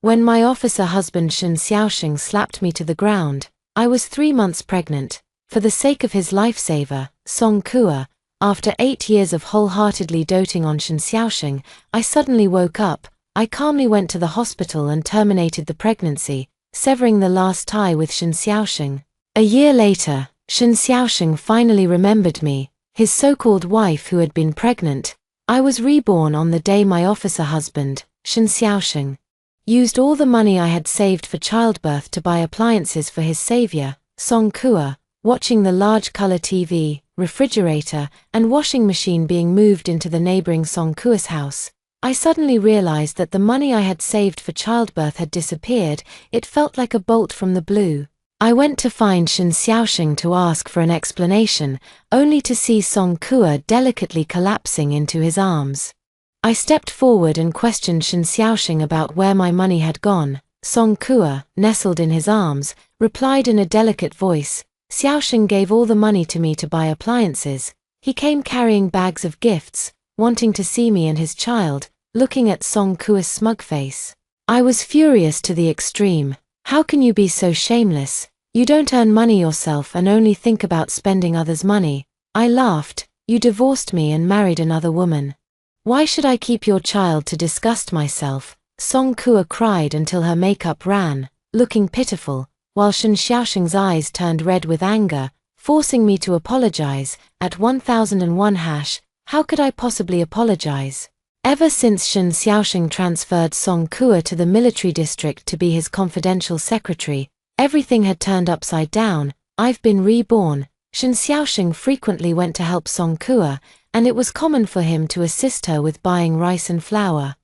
When my officer husband Shen Xiaoxing slapped me to the ground, I was 3 months pregnant. For the sake of his lifesaver, Song Kua, after 8 years of wholeheartedly doting on Shen Xiaoxing, I suddenly woke up. I calmly went to the hospital and terminated the pregnancy, severing the last tie with Shen Xiaoxing. A year later, Shen Xiaoxing finally remembered me, his so-called wife who had been pregnant. I was reborn on the day my officer husband, Shen Xiaoxing, used all the money I had saved for childbirth to buy appliances for his savior, Song Kua. Watching the large color TV, refrigerator, and washing machine being moved into the neighboring Song Kua's house, I suddenly realized that the money I had saved for childbirth had disappeared. It felt like a bolt from the blue. I went to find Shen Xiaoxing to ask for an explanation, only to see Song Kua delicately collapsing into his arms. I stepped forward and questioned Shen Xiaoxing about where my money had gone. Song Kua, nestled in his arms, replied in a delicate voice, "Xiaoxing gave all the money to me to buy appliances. He came carrying bags of gifts, wanting to see me and his child," looking at Song Kua's smug face. I was furious to the extreme. How can you be so shameless? You don't earn money yourself and only think about spending others' money. I laughed. You divorced me and married another woman. Why should I keep your child to disgust myself? Song Kua cried until her makeup ran, looking pitiful, while Shen Xiaoxing's eyes turned red with anger, forcing me to apologize. At 1001 hash, how could I possibly apologize? Ever since Shen Xiaoxing transferred Song Kua to the military district to be his confidential secretary, everything had turned upside down. I've been reborn. Shen Xiaoxing frequently went to help Song Kua, and it was common for him to assist her with buying rice and flour.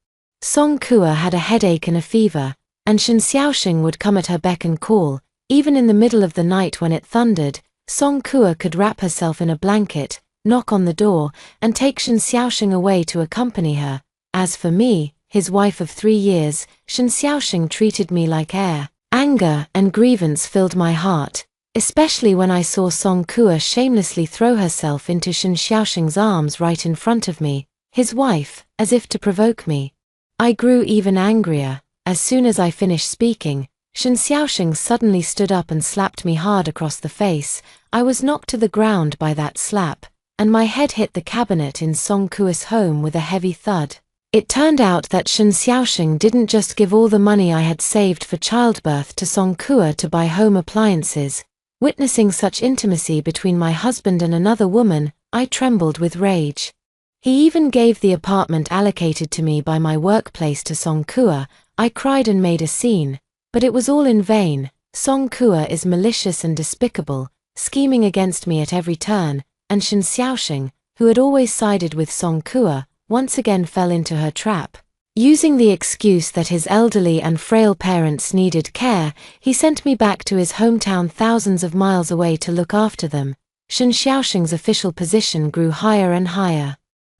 Song Kua had a headache and a fever, and Shen Xiaoxing would come at her beck and call. Even in the middle of the night when it thundered, Song Kua could wrap herself in a blanket, knock on the door, and take Shen Xiaoxing away to accompany her. As for me, his wife of 3 years, Shen Xiaoxing treated me like air. Anger and grievance filled my heart, especially when I saw Song Kua shamelessly throw herself into Shen Xiaoxing's arms right in front of me, his wife, as if to provoke me. I grew even angrier. As soon as I finished speaking, Shen Xiaoxing suddenly stood up and slapped me hard across the face. I was knocked to the ground by that slap, and my head hit the cabinet in Song Kua's home with a heavy thud. It turned out that Shen Xiaoxing didn't just give all the money I had saved for childbirth to Song Kua to buy home appliances. Witnessing such intimacy between my husband and another woman, I trembled with rage. He even gave the apartment allocated to me by my workplace to Song Kua. I cried and made a scene, but it was all in vain. Song Kua is malicious and despicable, scheming against me at every turn, and Shen Xiaoxing, who had always sided with Song Kua, once again fell into her trap. Using the excuse that his elderly and frail parents needed care, he sent me back to his hometown thousands of miles away to look after them. Shen Xiaoxing's official position grew higher and higher.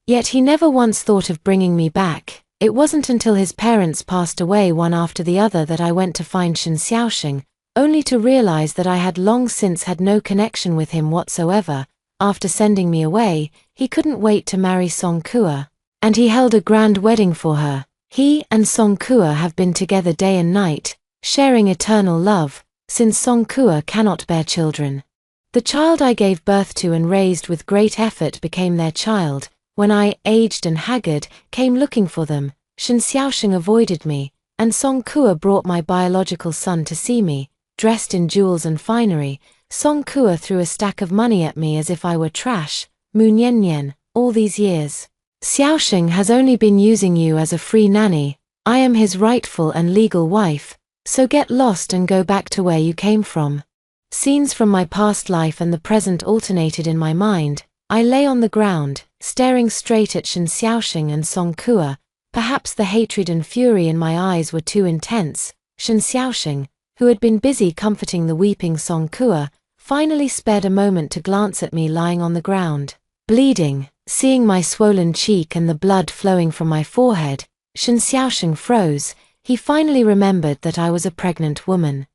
Yet he never once thought of bringing me back. It wasn't until his parents passed away one after the other that I went to find Shen Xiaoxing, only to realize that I had long since had no connection with him whatsoever. After sending me away, he couldn't wait to marry Song Kua, and he held a grand wedding for her. He and Song Kua have been together day and night, sharing eternal love, since Song Kua cannot bear children. The child I gave birth to and raised with great effort became their child. When I, aged and haggard, came looking for them, Shen Xiaoxing avoided me, and Song Kua brought my biological son to see me. Dressed in jewels and finery, Song Kua threw a stack of money at me as if I were trash. Mu Nian Nian, all these years, Xiaoxing has only been using you as a free nanny. I am his rightful and legal wife, so get lost and go back to where you came from. Scenes from my past life and the present alternated in my mind. I lay on the ground, staring straight at Shen Xiaoxing and Song Kua. Perhaps the hatred and fury in my eyes were too intense. Shen Xiaoxing, who had been busy comforting the weeping Song Kua, finally spared a moment to glance at me lying on the ground, bleeding. Seeing my swollen cheek and the blood flowing from my forehead, Shen Xiaoxing froze. He finally remembered that I was a pregnant woman.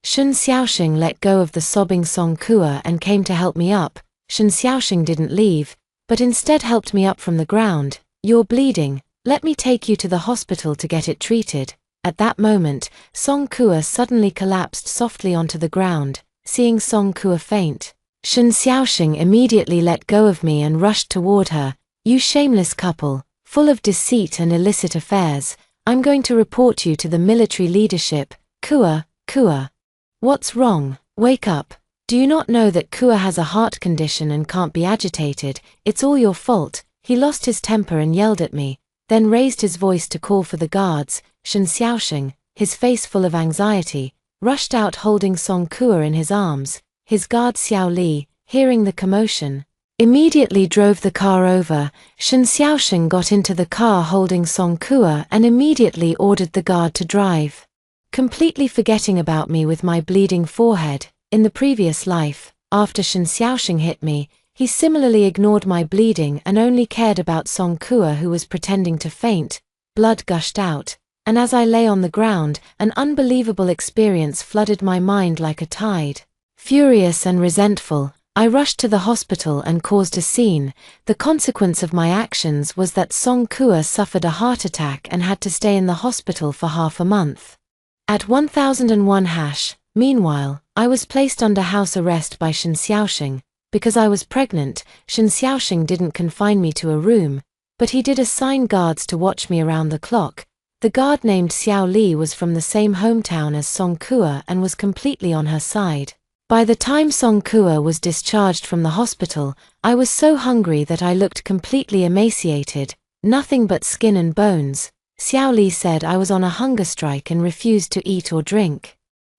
Shen Xiaoxing let go of the sobbing Song Kua and came to help me up. Shen Xiaoxing didn't leave, but instead helped me up from the ground. You're bleeding. Let me take you to the hospital to get it treated. At that moment, Song Kua suddenly collapsed softly onto the ground. Seeing Song Kua faint, Shen Xiaoxing immediately let go of me and rushed toward her. "You shameless couple, full of deceit and illicit affairs, I'm going to report you to the military leadership." "Kua, Kua. What's wrong? Wake up. Do you not know that Kua has a heart condition and can't be agitated? It's all your fault." He lost his temper and yelled at me, then raised his voice to call for the guards. Shen Xiaoxing, his face full of anxiety, rushed out holding Song Kua in his arms. His guard Xiao Li, hearing the commotion, immediately drove the car over. Shen Xiaoxing got into the car holding Song Kua and immediately ordered the guard to drive. Completely forgetting about me with my bleeding forehead. In the previous life, after Shen Xiaoxing hit me, he similarly ignored my bleeding and only cared about Song Kua, who was pretending to faint. Blood gushed out, and as I lay on the ground, an unbelievable experience flooded my mind like a tide. Furious and resentful, I rushed to the hospital and caused a scene. The consequence of my actions was that Song Kua suffered a heart attack and had to stay in the hospital for half a month. At 1001 meanwhile, I was placed under house arrest by Shen Xiaoxing. Because I was pregnant, Shen Xiaoxing didn't confine me to a room, but he did assign guards to watch me around the clock. The guard named Xiao Li was from the same hometown as Song Kua and was completely on her side. By the time Song Kua was discharged from the hospital, I was so hungry that I looked completely emaciated, nothing but skin and bones. Xiao Li said I was on a hunger strike and refused to eat or drink.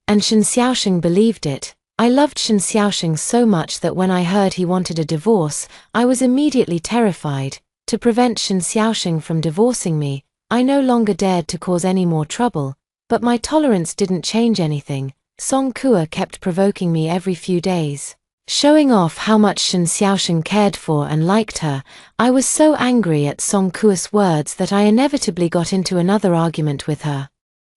And Shen Xiaoxing believed it. I loved Shen Xiaoxing so much that when I heard he wanted a divorce, I was immediately terrified. To prevent Shen Xiaoxing from divorcing me, I no longer dared to cause any more trouble, but my tolerance didn't change anything. Song Kua kept provoking me every few days, showing off how much Shen Xiaoxing cared for and liked her. I was so angry at Song Kua's words that I inevitably got into another argument with her.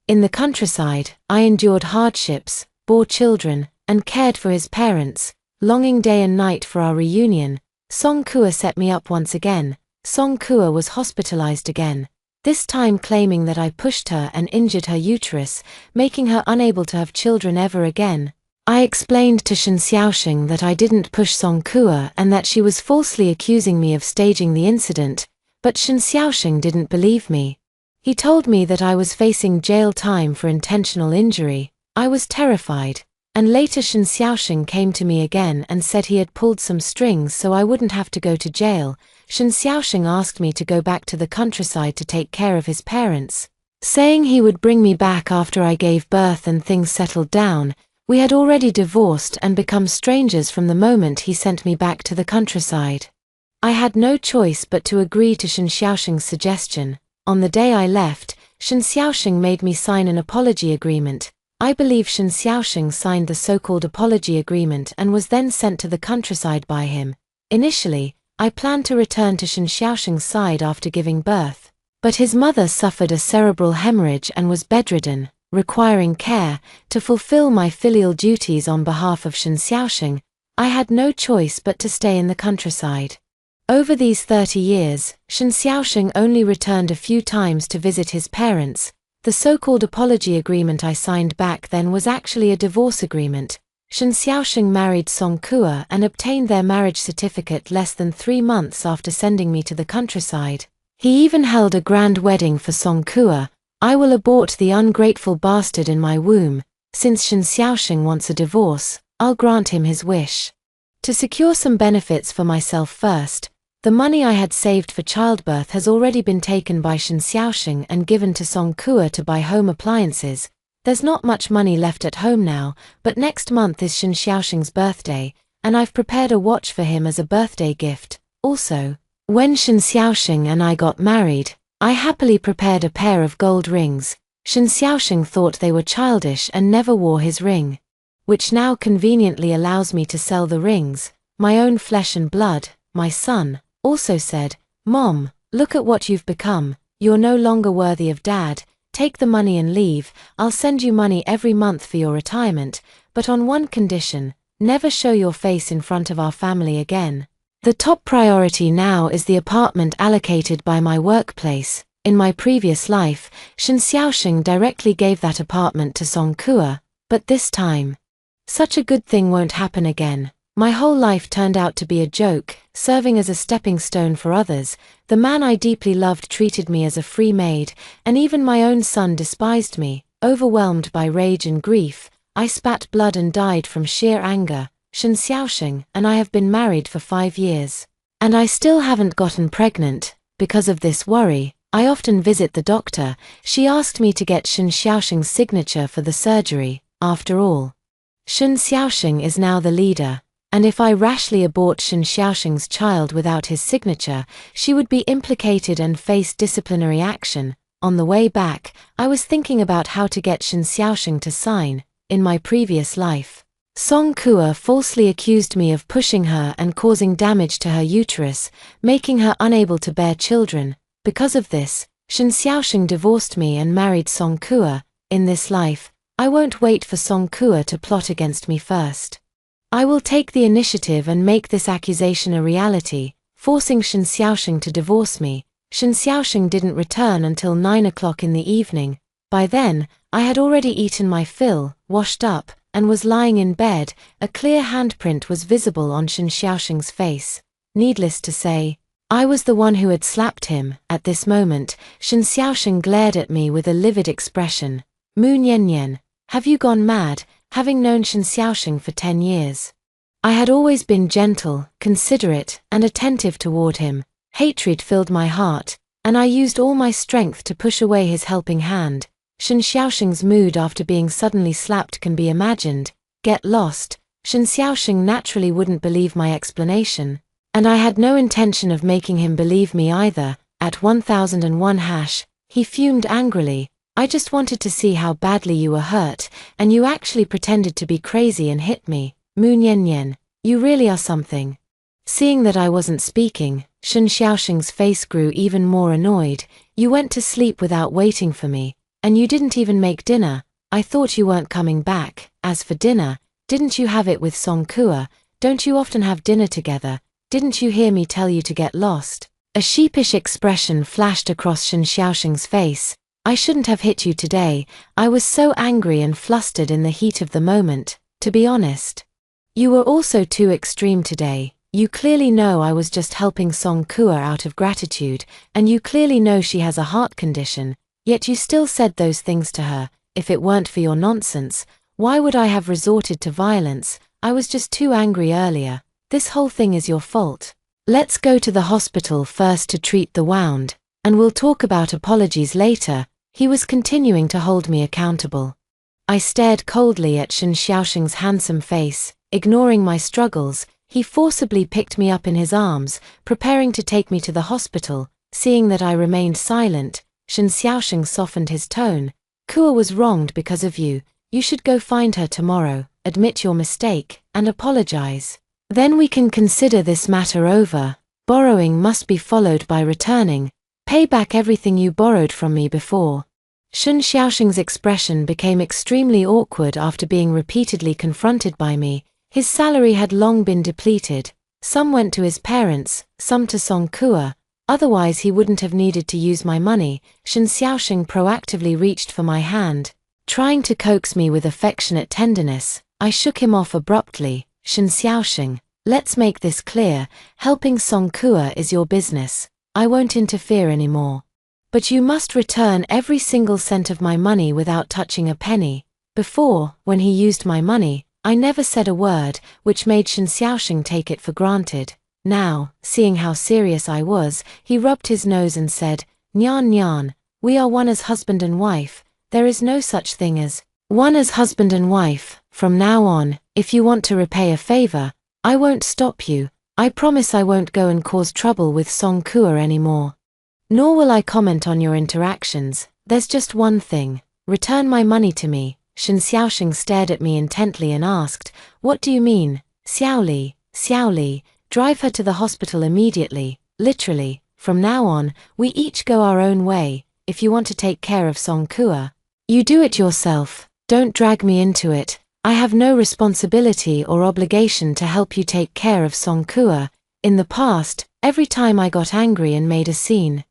In the countryside, I endured hardships, bore children, and cared for his parents, longing day and night for our reunion. Song Kua set me up once again. Song Kua was hospitalized again, this time claiming that I pushed her and injured her uterus, making her unable to have children ever again. I explained to Shen Xiaoxing that I didn't push Song Kua and that she was falsely accusing me of staging the incident, but Shen Xiaoxing didn't believe me. He told me that I was facing jail time for intentional injury. I was terrified, and later Shen Xiaoxing came to me again and said he had pulled some strings so I wouldn't have to go to jail. Shen Xiaoxing asked me to go back to the countryside to take care of his parents, saying he would bring me back after I gave birth and things settled down. We had already divorced and become strangers from the moment he sent me back to the countryside. I had no choice but to agree to Shen Xiaoxing's suggestion. On the day I left, Shen Xiaoxing made me sign an apology agreement. I believe Shen Xiaoxing signed the so-called apology agreement and was then sent to the countryside by him. Initially, I planned to return to Shen Xiaoxing's side after giving birth, but his mother suffered a cerebral hemorrhage and was bedridden, requiring care. To fulfill my filial duties on behalf of Shen Xiaoxing, I had no choice but to stay in the countryside. Over these 30 years, Shen Xiaoxing only returned a few times to visit his parents. The so-called apology agreement I signed back then was actually a divorce agreement. Shen Xiaoxing married Song Kua and obtained their marriage certificate less than 3 months after sending me to the countryside. He even held a grand wedding for Song Kua. I will abort the ungrateful bastard in my womb. Since Shen Xiaoxing wants a divorce, I'll grant him his wish. To secure some benefits for myself first, the money I had saved for childbirth has already been taken by Shen Xiaoxing and given to Song Kua to buy home appliances. There's not much money left at home now, but next month is Shen Xiaoxing's birthday, and I've prepared a watch for him as a birthday gift. Also, when Shen Xiaoxing and I got married, I happily prepared a pair of gold rings. Shen Xiaoxing thought they were childish and never wore his ring, which now conveniently allows me to sell the rings. My own flesh and blood, my son, also said, "Mom, look at what you've become. You're no longer worthy of Dad. Take the money and leave. I'll send you money every month for your retirement, but on one condition: never show your face in front of our family again. The top priority now is the apartment allocated by my workplace. In my previous life, Shen Xiaoxing directly gave that apartment to Song Kuo, but this time, such a good thing won't happen again. My whole life turned out to be a joke, serving as a stepping stone for others. The man I deeply loved treated me as a free maid, and even my own son despised me. Overwhelmed by rage and grief, I spat blood and died from sheer anger. Shen Xiaoxing and I have been married for 5 years. And I still haven't gotten pregnant. Because of this worry, I often visit the doctor. She asked me to get Shen Xiaoxing's signature for the surgery. After all, Shen Xiaoxing is now the leader. And if I rashly abort Shen Xiaoxing's child without his signature, she would be implicated and face disciplinary action. On the way back, I was thinking about how to get Shen Xiaoxing to sign. In my previous life, Song Kuo falsely accused me of pushing her and causing damage to her uterus, making her unable to bear children. Because of this, Shen Xiaoxing divorced me and married Song Kuo. In this life, I won't wait for Song Kuo to plot against me first. I will take the initiative and make this accusation a reality, forcing Shen Xiaoxing to divorce me. Shen Xiaoxing didn't return until 9 o'clock in the evening. By then, I had already eaten my fill, washed up, and was lying in bed. A clear handprint was visible on Shen Xiaoxing's face. Needless to say, I was the one who had slapped him. At this moment, Shen Xiaoxing glared at me with a livid expression. Mu Nian, have you gone mad? Having known Shen Xiaoxing for 10 years, I had always been gentle, considerate, and attentive toward him. Hatred filled my heart, and I used all my strength to push away his helping hand. Shen Xiaoxing's mood after being suddenly slapped can be imagined. Get lost. Shen Xiaoxing naturally wouldn't believe my explanation, and I had no intention of making him believe me either. At 1001 hash, he fumed angrily. I just wanted to see how badly you were hurt, and you actually pretended to be crazy and hit me. Mu Nian, you really are something. Seeing that I wasn't speaking, Shen Xiaoxing's face grew even more annoyed. You went to sleep without waiting for me, and you didn't even make dinner. I thought you weren't coming back. As for dinner, didn't you have it with Song Kuo? Don't you often have dinner together? Didn't you hear me tell you to get lost? A sheepish expression flashed across Shen Xiaoxing's face. I shouldn't have hit you today. I was so angry and flustered in the heat of the moment. To be honest, you were also too extreme today. You clearly know I was just helping Song Kuo out of gratitude, and you clearly know she has a heart condition, yet you still said those things to her. If it weren't for your nonsense, why would I have resorted to violence? I was just too angry earlier. This whole thing is your fault. Let's go to the hospital first to treat the wound, and we'll talk about apologies later. He was continuing to hold me accountable. I stared coldly at Shen Xiaoxing's handsome face. Ignoring my struggles, he forcibly picked me up in his arms, preparing to take me to the hospital. Seeing that I remained silent, Shen Xiaoxing softened his tone. Kuo was wronged because of you. You should go find her tomorrow, admit your mistake, and apologize. Then we can consider this matter over. Borrowing must be followed by returning. Pay back everything you borrowed from me before. Shen Xiaoxing's expression became extremely awkward after being repeatedly confronted by me. His salary had long been depleted. Some went to his parents, some to Song Kuo. Otherwise he wouldn't have needed to use my money. Shen Xiaoxing proactively reached for my hand, trying to coax me with affectionate tenderness. I shook him off abruptly. Shen Xiaoxing, let's make this clear. Helping Song Kuo is your business. I won't interfere anymore. But you must return every single cent of my money without touching a penny. Before, when he used my money, I never said a word, which made Shen Xiaoxing take it for granted. Now, seeing how serious I was, he rubbed his nose and said, Nyan Nyan, we are one as husband and wife. There is no such thing as one as husband and wife. From now on, if you want to repay a favor, I won't stop you. I promise I won't go and cause trouble with Song Kuo anymore. Nor will I comment on your interactions. There's just one thing. Return my money to me. Shen Xiaoxing stared at me intently and asked, what do you mean? Xiaoli, drive her to the hospital immediately. Literally, from now on, we each go our own way. If you want to take care of Song Kuo, you do it yourself. Don't drag me into it. I have no responsibility or obligation to help you take care of Song Kuo. In the past, every time I got angry and made a scene,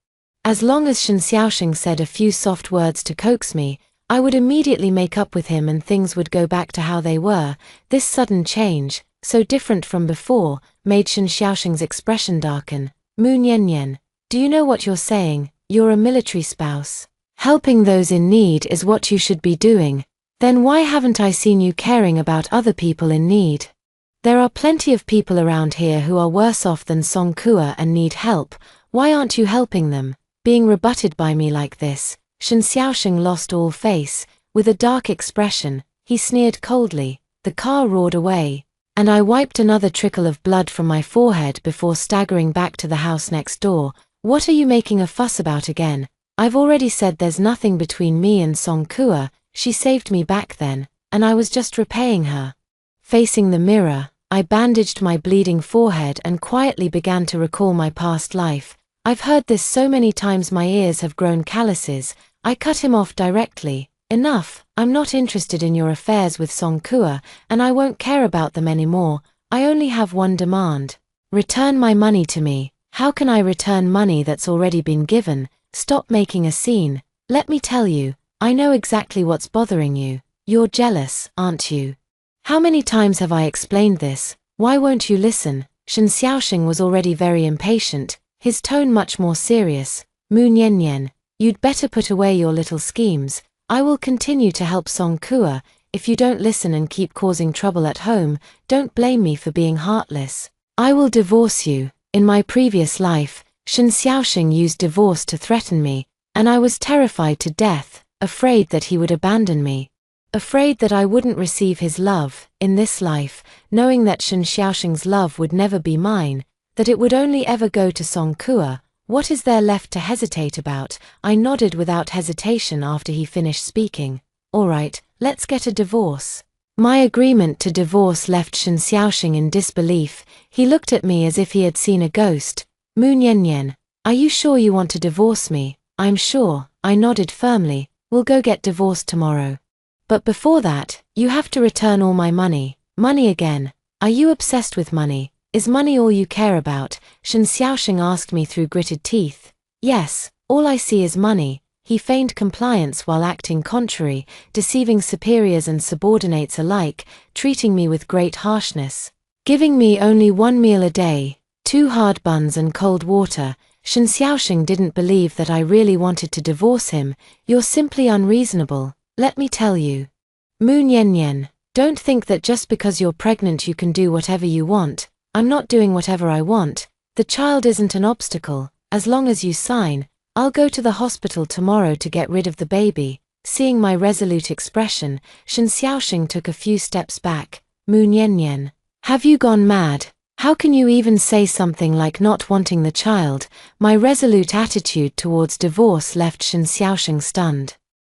As long as Shen Xiaoxing said a few soft words to coax me, I would immediately make up with him and things would go back to how they were. This sudden change, so different from before, made Shen Xiaoxing's expression darken. Mu Nian, do you know what you're saying? You're a military spouse. Helping those in need is what you should be doing. Then why haven't I seen you caring about other people in need? There are plenty of people around here who are worse off than Song Kua and need help. Why aren't you helping them? Being rebutted by me like this, Shen Xiaoxing lost all face. With a dark expression, he sneered coldly. The car roared away, and I wiped another trickle of blood from my forehead before staggering back to the house next door. What are you making a fuss about again? I've already said there's nothing between me and Song Kua. She saved me back then, and I was just repaying her. Facing the mirror, I bandaged my bleeding forehead and quietly began to recall my past life. I've heard this so many times my ears have grown calluses. I cut him off directly. Enough, I'm not interested in your affairs with Song Kua, and I won't care about them anymore. I only have one demand. Return my money to me. How can I return money that's already been given? Stop making a scene. Let me tell you, I know exactly what's bothering you. You're jealous, aren't you? How many times have I explained this? Why won't you listen? Shen Xiaoxing was already very impatient, his tone much more serious. Mu Nian, you'd better put away your little schemes. I will continue to help Song Kua. If you don't listen and keep causing trouble at home, don't blame me for being heartless. I will divorce you. In my previous life, Shen Xiaoxing used divorce to threaten me, and I was terrified to death, afraid that he would abandon me. Afraid that I wouldn't receive his love in this life, knowing that Shen Xiaoxing's love would never be mine, that it would only ever go to Song Kua. What is there left to hesitate about? I nodded without hesitation after he finished speaking. All right, let's get a divorce. My agreement to divorce left Shen Xiaoxing in disbelief. He looked at me as if he had seen a ghost. Mu Nian, are you sure you want to divorce me? I'm sure, I nodded firmly. We'll go get divorced tomorrow. But before that, you have to return all my money. Money again. Are you obsessed with money? Is money all you care about? Shen Xiaoxing asked me through gritted teeth. Yes, all I see is money. He feigned compliance while acting contrary, deceiving superiors and subordinates alike, treating me with great harshness. Giving me only one meal a day, 2 hard buns and cold water. Shen Xiaoxing didn't believe that I really wanted to divorce him. You're simply unreasonable. Let me tell you. Mu Nian, don't think that just because you're pregnant you can do whatever you want. I'm not doing whatever I want. The child isn't an obstacle. As long as you sign, I'll go to the hospital tomorrow to get rid of the baby. Seeing my resolute expression, Shen Xiaoxing took a few steps back. Mu Nian, have you gone mad? How can you even say something like not wanting the child? My resolute attitude towards divorce left Shen Xiaoxing stunned.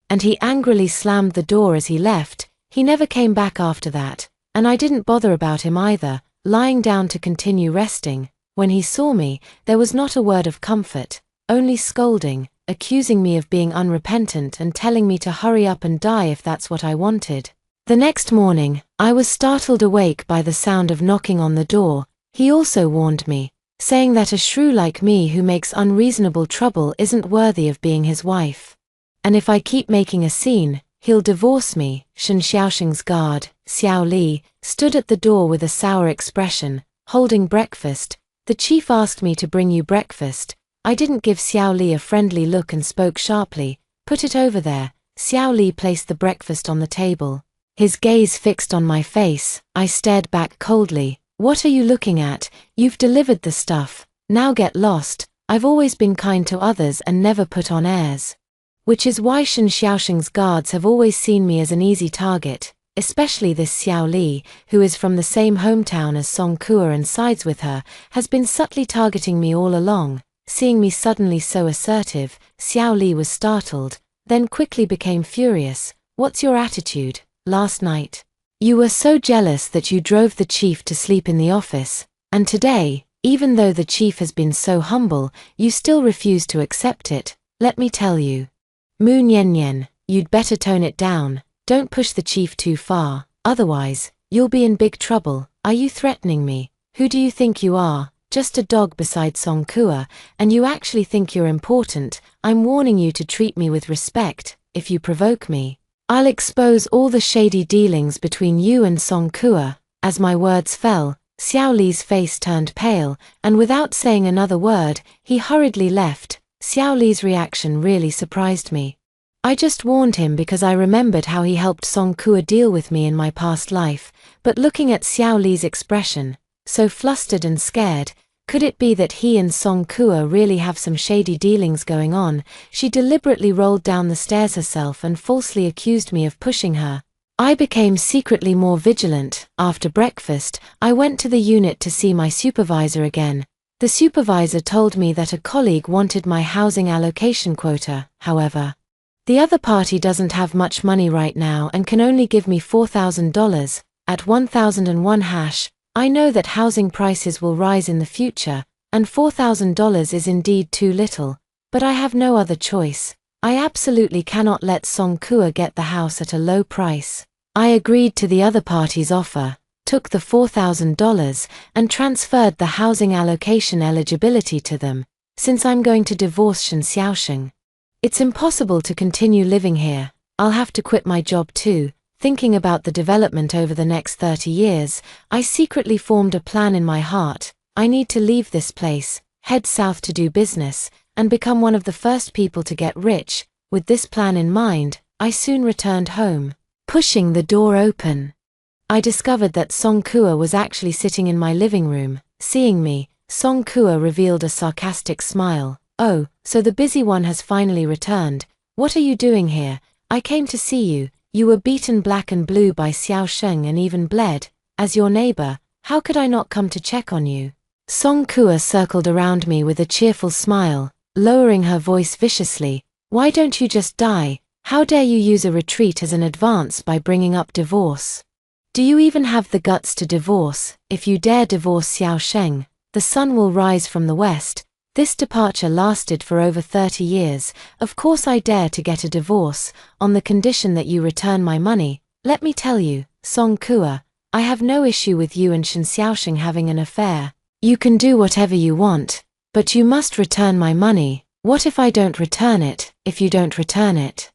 And he angrily slammed the door as he left. He never came back after that, and I didn't bother about him either, lying down to continue resting. When he saw me, there was not a word of comfort, only scolding, accusing me of being unrepentant and telling me to hurry up and die if that's what I wanted. The next morning, I was startled awake by the sound of knocking on the door. He also warned me, saying that a shrew like me who makes unreasonable trouble isn't worthy of being his wife. And if I keep making a scene, he'll divorce me. Shen Xiaoxing's guard, Xiao Li, stood at the door with a sour expression, holding breakfast. The chief asked me to bring you breakfast. I didn't give Xiao Li a friendly look and spoke sharply. Put it over there. Xiao Li placed the breakfast on the table. His gaze fixed on my face. I stared back coldly. What are you looking at? You've delivered the stuff. Now get lost. I've always been kind to others and never put on airs. Which is why Shen Xiaoxing's guards have always seen me as an easy target, especially this Xiao Li, who is from the same hometown as Song Kua and sides with her, has been subtly targeting me all along. Seeing me suddenly so assertive, Xiao Li was startled, then quickly became furious. What's your attitude? Last night, you were so jealous that you drove the chief to sleep in the office, and today, even though the chief has been so humble, you still refuse to accept it. Let me tell you. Mu Nian, you'd better tone it down. Don't push the chief too far, otherwise, you'll be in big trouble. Are you threatening me? Who do you think you are? just a dog beside Song Kua, and you actually think you're important. I'm warning you to treat me with respect. If you provoke me, I'll expose all the shady dealings between you and Song Kua." As my words fell, Xiao Li's face turned pale, and without saying another word, he hurriedly left. Xiao Li's reaction really surprised me. I just warned him because I remembered how he helped Song Kua deal with me in my past life, but looking at Xiao Li's expression, so flustered and scared, could it be that he and Song Kua really have some shady dealings going on? She deliberately rolled down the stairs herself and falsely accused me of pushing her. I became secretly more vigilant. After breakfast, I went to the unit to see my supervisor again. The supervisor told me that a colleague wanted my housing allocation quota. However, the other party doesn't have much money right now and can only give me $4,000. At 1001 hash, I know that housing prices will rise in the future, and $4,000 is indeed too little, but I have no other choice. I absolutely cannot let Song Kua get the house at a low price. I agreed to the other party's offer, took the $4,000, and transferred the housing allocation eligibility to them, since I'm going to divorce Shen Xiaosheng. It's impossible to continue living here. I'll have to quit my job too. Thinking about the development over the next 30 years, I secretly formed a plan in my heart. I need to leave this place, head south to do business, and become one of the first people to get rich. With this plan in mind, I soon returned home. Pushing the door open, I discovered that Song Kua was actually sitting in my living room. Seeing me, Song Kua revealed a sarcastic smile. "Oh, so the busy one has finally returned. What are you doing here? I came to see you. You were beaten black and blue by Xiaosheng and even bled. As your neighbor, how could I not come to check on you?" Song Kua circled around me with a cheerful smile, lowering her voice viciously. "Why don't you just die? How dare you use a retreat as an advance by bringing up divorce? Do you even have the guts to divorce? If you dare divorce Xiaosheng, the sun will rise from the west." This departure lasted for over 30 years. Of course I dare to get a divorce, on the condition that you return my money. Let me tell you, Song Kua, I have no issue with you and Shen Xiaosheng having an affair. You can do whatever you want, but you must return my money. What if I don't return it? If you don't return it,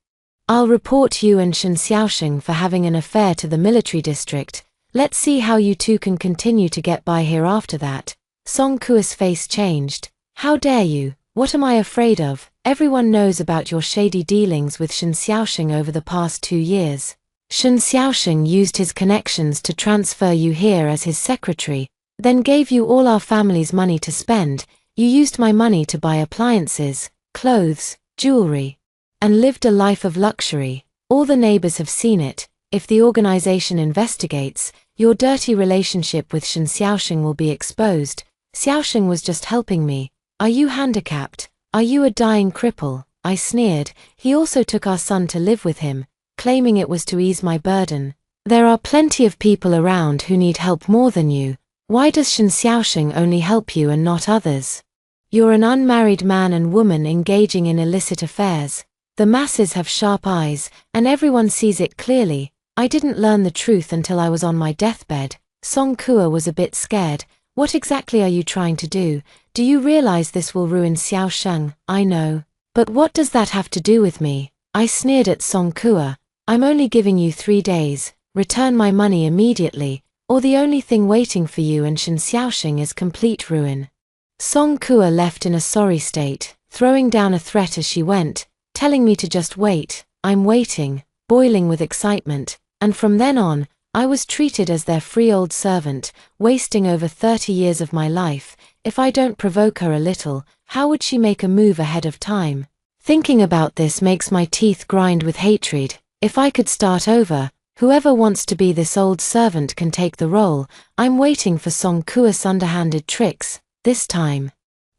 I'll report you and Shen Xiaosheng for having an affair to the military district. Let's see how you two can continue to get by here after that. Song Kua's face changed. "How dare you? What am I afraid of? Everyone knows about your shady dealings with Shen Xiaosheng over the past 2 years. Shen Xiaosheng used his connections to transfer you here as his secretary, then gave you all our family's money to spend. You used my money to buy appliances, clothes, jewelry, and lived a life of luxury. All the neighbors have seen it. If the organization investigates, your dirty relationship with Shen Xiaosheng will be exposed. Xiaosheng was just helping me. Are you handicapped? Are you a dying cripple?" I sneered. "He also took our son to live with him, claiming it was to ease my burden. There are plenty of people around who need help more than you. Why does Shen Xiaosheng only help you and not others? You're an unmarried man and woman engaging in illicit affairs. The masses have sharp eyes, and everyone sees it clearly. I didn't learn the truth until I was on my deathbed." Song Kua was a bit scared. "What exactly are you trying to do? Do you realize this will ruin Xiaosheng?" "I know. But what does that have to do with me?" I sneered at Song Kua. "I'm only giving you 3 days. Return my money immediately, or the only thing waiting for you and Shen Xiaosheng is complete ruin." Song Kua left in a sorry state, throwing down a threat as she went, telling me to just wait. I'm waiting, boiling with excitement, and from then on, I was treated as their free old servant, wasting over 30 years of my life. If I don't provoke her a little, how would she make a move ahead of time? Thinking about this makes my teeth grind with hatred. If I could start over, whoever wants to be this old servant can take the role. I'm waiting for Song Kua's underhanded tricks, this time.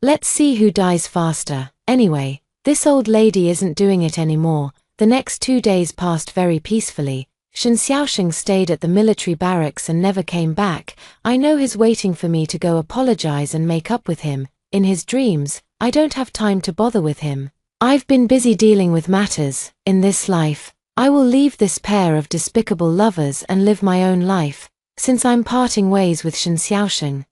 Let's see who dies faster. Anyway, this old lady isn't doing it anymore. The next 2 days passed very peacefully. Shen Xiaosheng stayed at the military barracks and never came back. I know he's waiting for me to go apologize and make up with him. In his dreams, I don't have time to bother with him. I've been busy dealing with matters. In this life, I will leave this pair of despicable lovers and live my own life, since I'm parting ways with Shen Xiaosheng.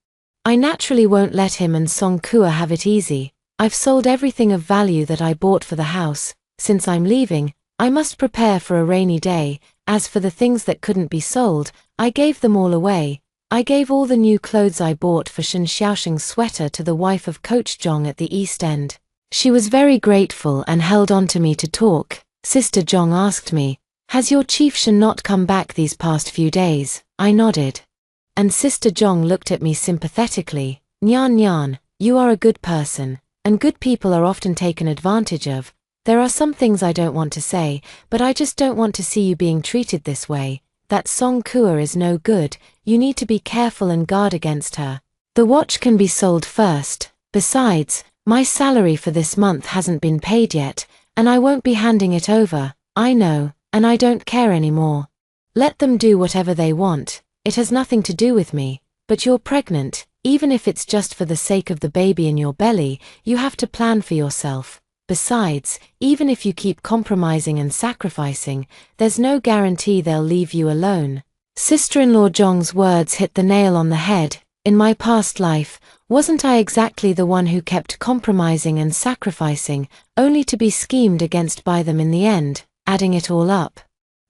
I naturally won't let him and Song Kua have it easy. I've sold everything of value that I bought for the house. Since I'm leaving, I must prepare for a rainy day. As for the things that couldn't be sold, I gave them all away. I gave all the new clothes I bought for Shen Xiaoxing's sweater to the wife of Coach Zhong at the East End. She was very grateful and held on to me to talk. Sister Zhong asked me, "Has your chief Shen not come back these past few days?" I nodded. And Sister Zhong looked at me sympathetically. "Nyan Nyan, you are a good person, and good people are often taken advantage of. There are some things I don't want to say, but I just don't want to see you being treated this way. That Song Kua is no good, you need to be careful and guard against her. The watch can be sold first. Besides, my salary for this month hasn't been paid yet, and I won't be handing it over. I know, and I don't care anymore. Let them do whatever they want. It has nothing to do with me. But you're pregnant, even if it's just for the sake of the baby in your belly, you have to plan for yourself. Besides, even if you keep compromising and sacrificing, there's no guarantee they'll leave you alone." Sister-in-law Zhong's words hit the nail on the head. In my past life, wasn't I exactly the one who kept compromising and sacrificing, only to be schemed against by them in the end? Adding it all up,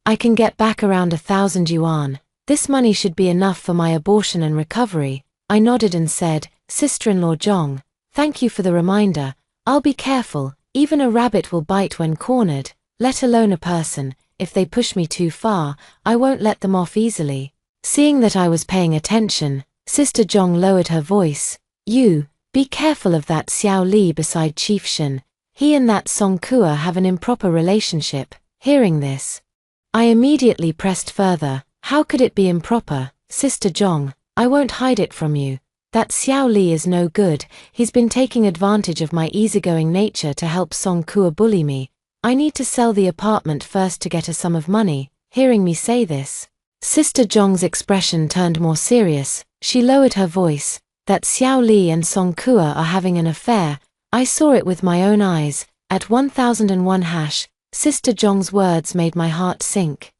I can get back around 1,000 yuan. This money should be enough for my abortion and recovery. I nodded and said, "Sister-in-law Zhong, thank you for the reminder. I'll be careful. Even a rabbit will bite when cornered, let alone a person. If they push me too far, I won't let them off easily." Seeing that I was paying attention, Sister Zhong lowered her voice. "You, be careful of that Xiao Li beside Chief Shen. He and that Song Kua have an improper relationship." Hearing this, I immediately pressed further. "How could it be improper, Sister Zhong? I won't hide it from you. That Xiao Li is no good. He's been taking advantage of my easygoing nature to help Song Kua bully me. I need to sell the apartment first to get a sum of money." Hearing me say this, Sister Zhong's expression turned more serious. She lowered her voice. "That Xiao Li and Song Kua are having an affair. I saw it with my own eyes." At 1001 hash, Sister Zhong's words made my heart sink.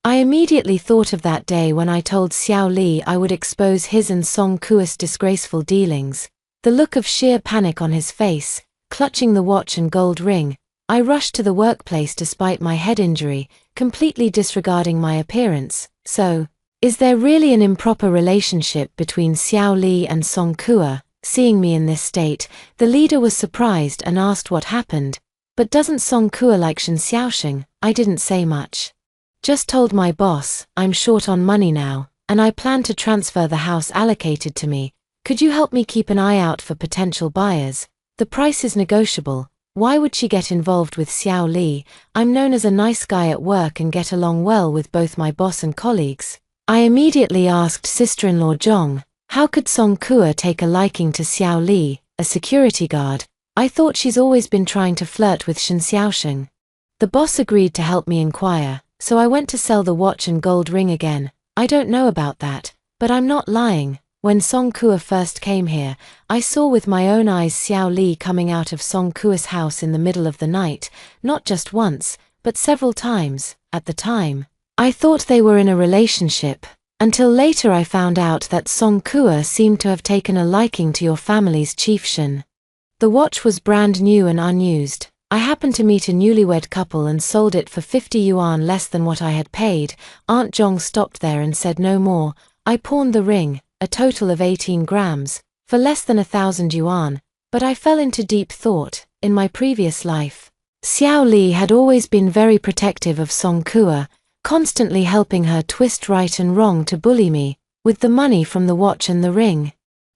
I immediately thought of that day when I told Xiao Li I would expose his and Song Kua's disgraceful dealings. The look of sheer panic on his face, clutching the watch and gold ring, I rushed to the workplace despite my head injury, completely disregarding my appearance. So, is there really an improper relationship between Xiao Li and Song Kua? Seeing me in this state, the leader was surprised and asked what happened. "But doesn't Song Kua like Shen Xiaoxing?" I didn't say much. Just told my boss, "I'm short on money now, and I plan to transfer the house allocated to me. Could you help me keep an eye out for potential buyers? The price is negotiable." Why would she get involved with Xiao Li? I'm known as a nice guy at work and get along well with both my boss and colleagues. I immediately asked Sister-in-law Zhong, "How could Song Kua take a liking to Xiao Li, a security guard? I thought she's always been trying to flirt with Shen Xiaoxing." The boss agreed to help me inquire, so I went to sell the watch and gold ring again. I don't know about that, but I'm not lying. When Song Kua first came here, I saw with my own eyes Xiao Li coming out of Song Kua's house in the middle of the night, not just once, but several times. At the time, I thought they were in a relationship, until later I found out that Song Kua seemed to have taken a liking to your family's chief Shen. The watch was brand new and unused. I happened to meet a newlywed couple and sold it for 50 yuan less than what I had paid. Aunt Zhong stopped there and said no more. I pawned the ring, a total of 18 grams, for less than 1,000 yuan, but I fell into deep thought. In my previous life, Xiao Li had always been very protective of Song Kua, constantly helping her twist right and wrong to bully me, with the money from the watch and the ring.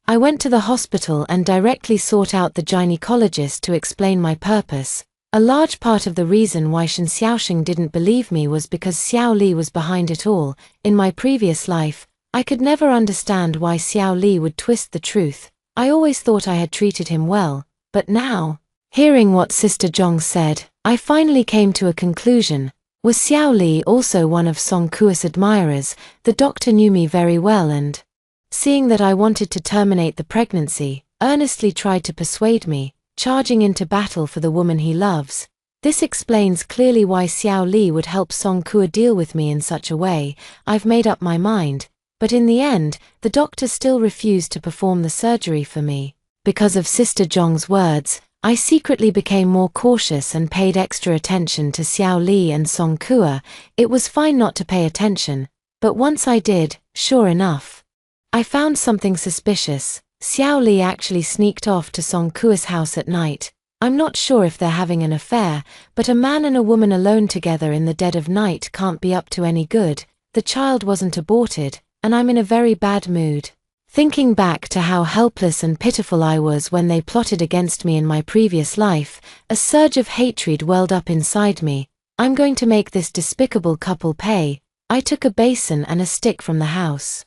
I went to the hospital and directly sought out the gynecologist to explain my purpose. A large part of the reason why Shen Xiaoxing didn't believe me was because Xiao Li was behind it all. In my previous life, I could never understand why Xiao Li would twist the truth. I always thought I had treated him well, but now, hearing what Sister Zhong said, I finally came to a conclusion. Was Xiao Li also one of Song Kua's admirers? The doctor knew me very well and, seeing that I wanted to terminate the pregnancy, earnestly tried to persuade me, charging into battle for the woman he loves. This explains clearly why Xiao Li would help Song Kua deal with me in such a way. I've made up my mind. But in the end, the doctor still refused to perform the surgery for me. Because of Sister Zhong's words, I secretly became more cautious and paid extra attention to Xiao Li and Song Kua. It was fine not to pay attention, but once I did, sure enough, I found something suspicious. Xiao Li actually sneaked off to Song Kua's house at night. I'm not sure if they're having an affair, but a man and a woman alone together in the dead of night can't be up to any good. The child wasn't aborted, and I'm in a very bad mood. Thinking back to how helpless and pitiful I was when they plotted against me in my previous life, a surge of hatred welled up inside me. I'm going to make this despicable couple pay. I took a basin and a stick from the house.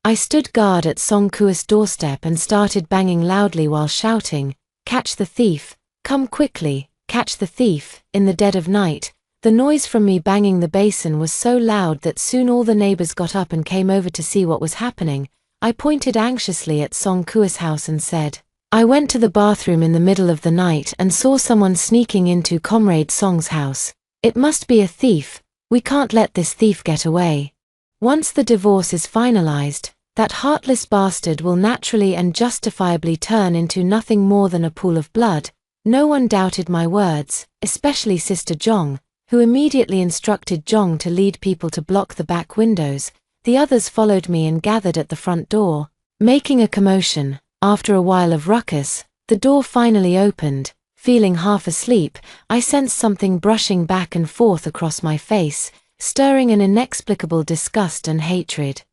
I stood guard at Song Kua's doorstep and started banging loudly while shouting, "Catch the thief! Come quickly, catch the thief!" In the dead of night, the noise from me banging the basin was so loud that soon all the neighbors got up and came over to see what was happening. I pointed anxiously at Song Kua's house and said, "I went to the bathroom in the middle of the night and saw someone sneaking into Comrade Song's house. It must be a thief. We can't let this thief get away. Once the divorce is finalized, that heartless bastard will naturally and justifiably turn into nothing more than a pool of blood." No one doubted my words, especially Sister Zhong, who immediately instructed Zhong to lead people to block the back windows. The others followed me and gathered at the front door, making a commotion. After a while of ruckus, the door finally opened. Feeling half asleep, I sensed something brushing back and forth across my face, stirring an inexplicable disgust and hatred.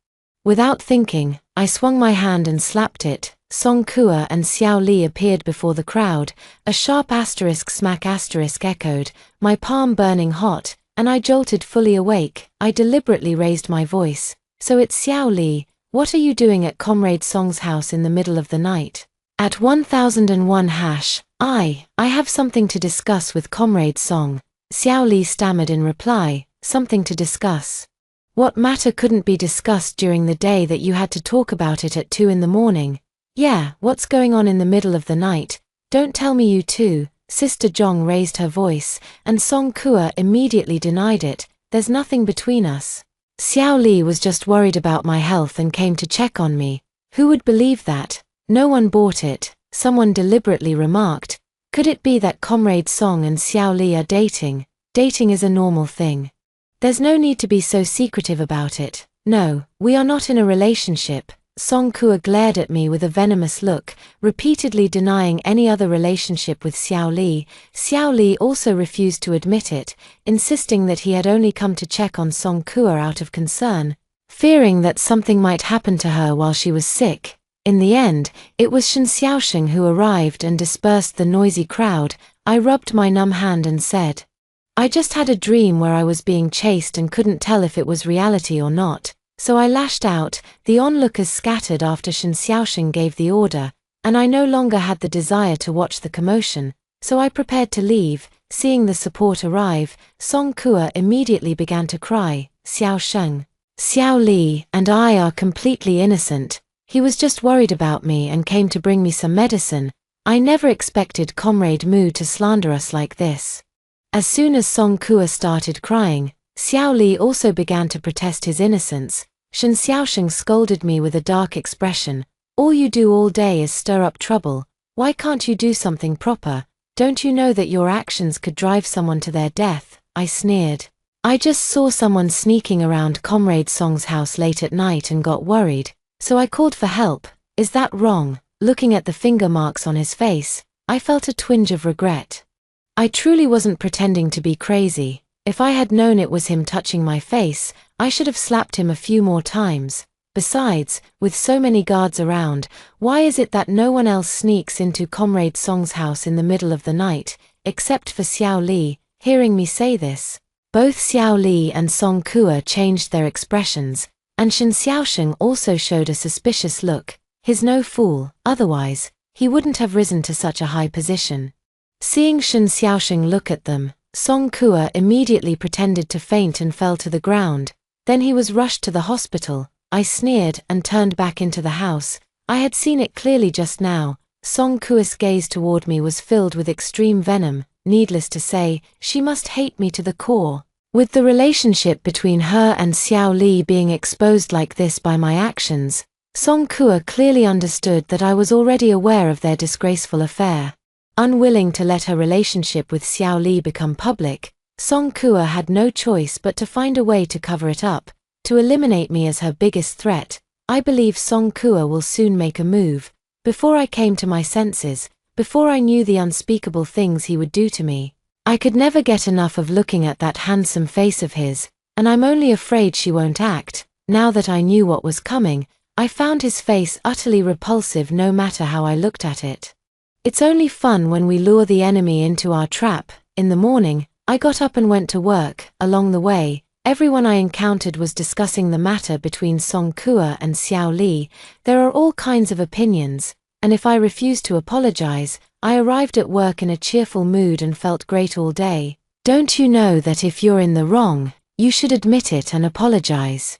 Without thinking, I swung my hand and slapped it. Song Kua and Xiao Li appeared before the crowd. A sharp asterisk smack asterisk echoed, my palm burning hot, and I jolted fully awake. I deliberately raised my voice. "So it's Xiao Li, what are you doing at Comrade Song's house in the middle of the night?" At 1001 hash, I have something to discuss with Comrade Song. Xiao Li stammered in reply, "Something to discuss? What matter couldn't be discussed during the day that you had to talk about it at 2 in the morning? Yeah, what's going on in the middle of the night? Don't tell me you two." Sister Zhong raised her voice, and Song Kua immediately denied it. "There's nothing between us. Xiao Li was just worried about my health and came to check on me." Who would believe that? No one bought it. Someone deliberately remarked, "Could it be that Comrade Song and Xiao Li are dating? Dating is a normal thing. There's no need to be so secretive about it." "No, we are not in a relationship." Song Kua glared at me with a venomous look, repeatedly denying any other relationship with Xiao Li. Xiao Li also refused to admit it, insisting that he had only come to check on Song Kua out of concern, fearing that something might happen to her while she was sick. In the end, it was Shen Xiaosheng who arrived and dispersed the noisy crowd. I rubbed my numb hand and said, "I just had a dream where I was being chased and couldn't tell if it was reality or not. So I lashed out." The onlookers scattered after Shen Xiaosheng gave the order, and I no longer had the desire to watch the commotion, so I prepared to leave. Seeing the support arrive, Song Kua immediately began to cry. "Xiaosheng, Xiao Li and I are completely innocent. He was just worried about me and came to bring me some medicine. I never expected Comrade Mu to slander us like this." As soon as Song Kua started crying, Xiao Li also began to protest his innocence. Shen Xiaosheng scolded me with a dark expression. "All you do all day is stir up trouble. Why can't you do something proper? Don't you know that your actions could drive someone to their death?" I sneered. "I just saw someone sneaking around Comrade Song's house late at night and got worried, so I called for help. Is that wrong?" Looking at the finger marks on his face, I felt a twinge of regret. I truly wasn't pretending to be crazy. If I had known it was him touching my face, I should have slapped him a few more times. Besides, with so many guards around, why is it that no one else sneaks into Comrade Song's house in the middle of the night, except for Xiao Li? Hearing me say this, both Xiao Li and Song Kua changed their expressions, and Shen Xiaosheng also showed a suspicious look. He's no fool, otherwise, he wouldn't have risen to such a high position. Seeing Shen Xiaosheng look at them, Song Kua immediately pretended to faint and fell to the ground. Then he was rushed to the hospital. I sneered and turned back into the house. I had seen it clearly just now. Song Kua's gaze toward me was filled with extreme venom. Needless to say, she must hate me to the core. With the relationship between her and Xiao Li being exposed like this by my actions, Song Kuo clearly understood that I was already aware of their disgraceful affair. Unwilling to let her relationship with Xiao Li become public, Song Kuo had no choice but to find a way to cover it up, to eliminate me as her biggest threat. I believe Song Kuo will soon make a move. Before I came to my senses, before I knew the unspeakable things he would do to me, I could never get enough of looking at that handsome face of his, and I'm only afraid she won't act. Now that I knew what was coming, I found his face utterly repulsive no matter how I looked at it. It's only fun when we lure the enemy into our trap. In the morning, I got up and went to work. Along the way, everyone I encountered was discussing the matter between Song Kuo and Xiao Li. There are all kinds of opinions, and if I refused to apologize, I arrived at work in a cheerful mood and felt great all day. Don't you know that if you're in the wrong, you should admit it and apologize?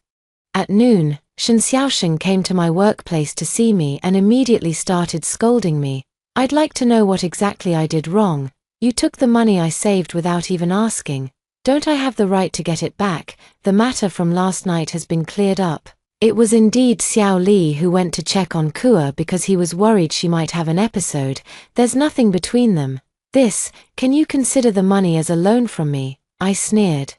At noon, Shen Xiaosheng came to my workplace to see me and immediately started scolding me. I'd like to know what exactly I did wrong. You took the money I saved without even asking. Don't I have the right to get it back? The matter from last night has been cleared up. It was indeed Xiao Li who went to check on Kuo because he was worried she might have an episode. There's nothing between them. Can you consider the money as a loan from me? I sneered.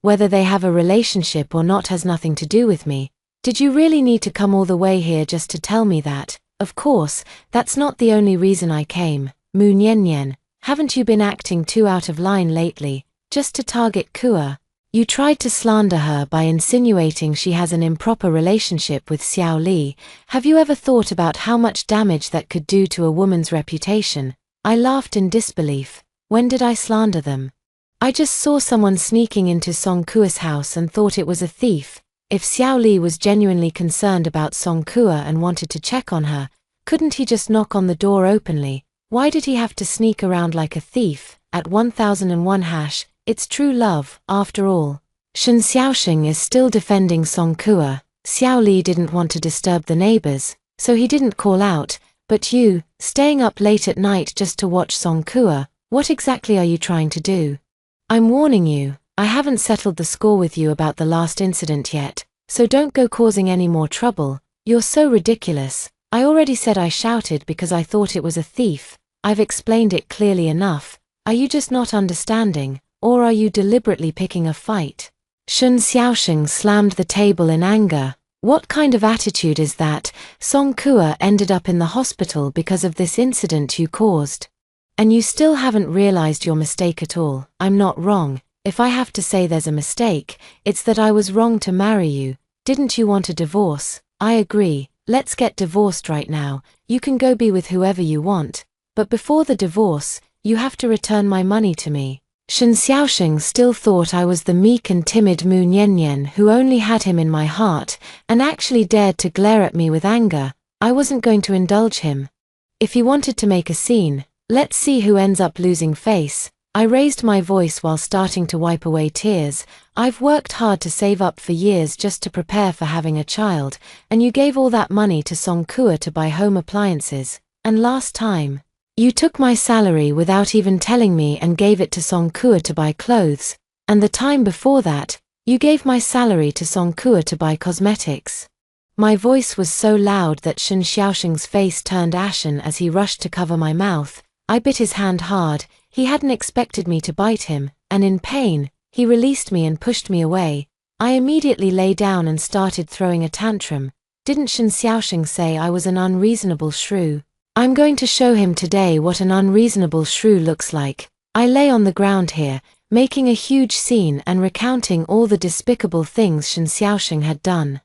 Whether they have a relationship or not has nothing to do with me. Did you really need to come all the way here just to tell me that? Of course, that's not the only reason I came. Mu Nian, haven't you been acting too out of line lately, just to target Kuo? You tried to slander her by insinuating she has an improper relationship with Xiao Li. Have you ever thought about how much damage that could do to a woman's reputation? I laughed in disbelief. When did I slander them? I just saw someone sneaking into Song Kuo's house and thought it was a thief. If Xiao Li was genuinely concerned about Song Kuo and wanted to check on her, couldn't he just knock on the door openly? Why did he have to sneak around like a thief? At 1001 hash, it's true love, after all. Shen Xiaosheng is still defending Song Kuo. Xiao Li didn't want to disturb the neighbors, so he didn't call out. But you, staying up late at night just to watch Song Kuo, what exactly are you trying to do? I'm warning you, I haven't settled the score with you about the last incident yet, so don't go causing any more trouble. You're so ridiculous. I already said I shouted because I thought it was a thief. I've explained it clearly enough. Are you just not understanding? Or are you deliberately picking a fight? Shen Xiaosheng slammed the table in anger. What kind of attitude is that? Song Kuo ended up in the hospital because of this incident you caused. And you still haven't realized your mistake at all. I'm not wrong. If I have to say there's a mistake, it's that I was wrong to marry you. Didn't you want a divorce? I agree. Let's get divorced right now. You can go be with whoever you want. But before the divorce, you have to return my money to me. Shen Xiaosheng still thought I was the meek and timid Mu Nian who only had him in my heart, and actually dared to glare at me with anger. I wasn't going to indulge him. If he wanted to make a scene, let's see who ends up losing face. I raised my voice while starting to wipe away tears. I've worked hard to save up for years just to prepare for having a child, and you gave all that money to Song Kuo to buy home appliances. And last time, you took my salary without even telling me and gave it to Song Kuo to buy clothes. And the time before that, you gave my salary to Song Kuo to buy cosmetics. My voice was so loud that Shen Xiaosheng's face turned ashen as he rushed to cover my mouth. I bit his hand hard. He hadn't expected me to bite him, and in pain, he released me and pushed me away. I immediately lay down and started throwing a tantrum. Didn't Shen Xiaosheng say I was an unreasonable shrew? I'm going to show him today what an unreasonable shrew looks like. I lay on the ground here, making a huge scene and recounting all the despicable things Shen Xiaosheng had done.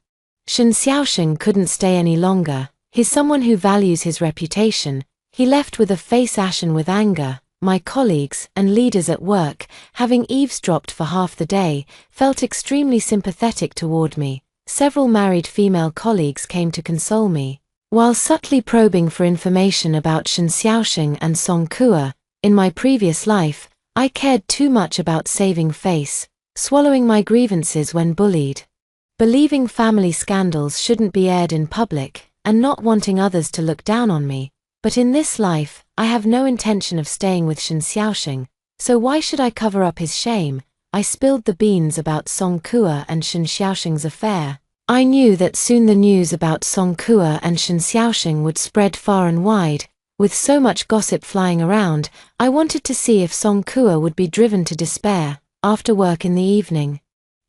Shen Xiaosheng couldn't stay any longer. He's someone who values his reputation. He left with a face ashen with anger. My colleagues and leaders at work, having eavesdropped for half the day, felt extremely sympathetic toward me. Several married female colleagues came to console me. While subtly probing for information about Shen Xiaosheng and Song Kuo, in my previous life, I cared too much about saving face, swallowing my grievances when bullied, believing family scandals shouldn't be aired in public, and not wanting others to look down on me. But in this life, I have no intention of staying with Shen Xiaosheng, so why should I cover up his shame? I spilled the beans about Song Kuo and Shen Xiaoxing's affair. I knew that soon the news about Song Kuo and Shen Xiaoxing would spread far and wide. With so much gossip flying around, I wanted to see if Song Kuo would be driven to despair. After work in the evening,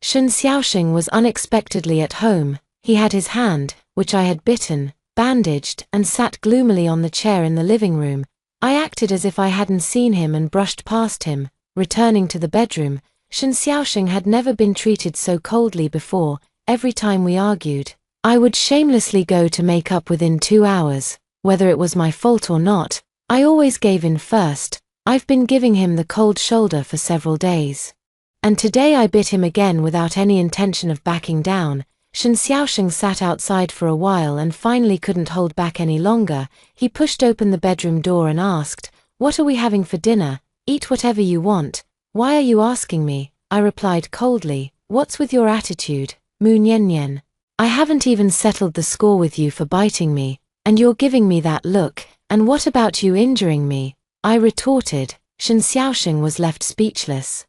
Shen Xiaoxing was unexpectedly at home. He had his hand, which I had bitten, bandaged, and sat gloomily on the chair in the living room. I acted as if I hadn't seen him and brushed past him. Returning to the bedroom, Shen Xiaoxing had never been treated so coldly before. Every time we argued, I would shamelessly go to make up within 2 hours. Whether it was my fault or not, I always gave in first. I've been giving him the cold shoulder for several days. And today I bit him again without any intention of backing down. Shen Xiaoxing sat outside for a while and finally couldn't hold back any longer. He pushed open the bedroom door and asked, "What are we having for dinner? Eat whatever you want." "Why are you asking me?" I replied coldly. "What's with your attitude, Mu Nian Nian? I haven't even settled the score with you for biting me, and you're giving me that look. And what about you injuring me?" I retorted. Shen Xiaoxing was left speechless.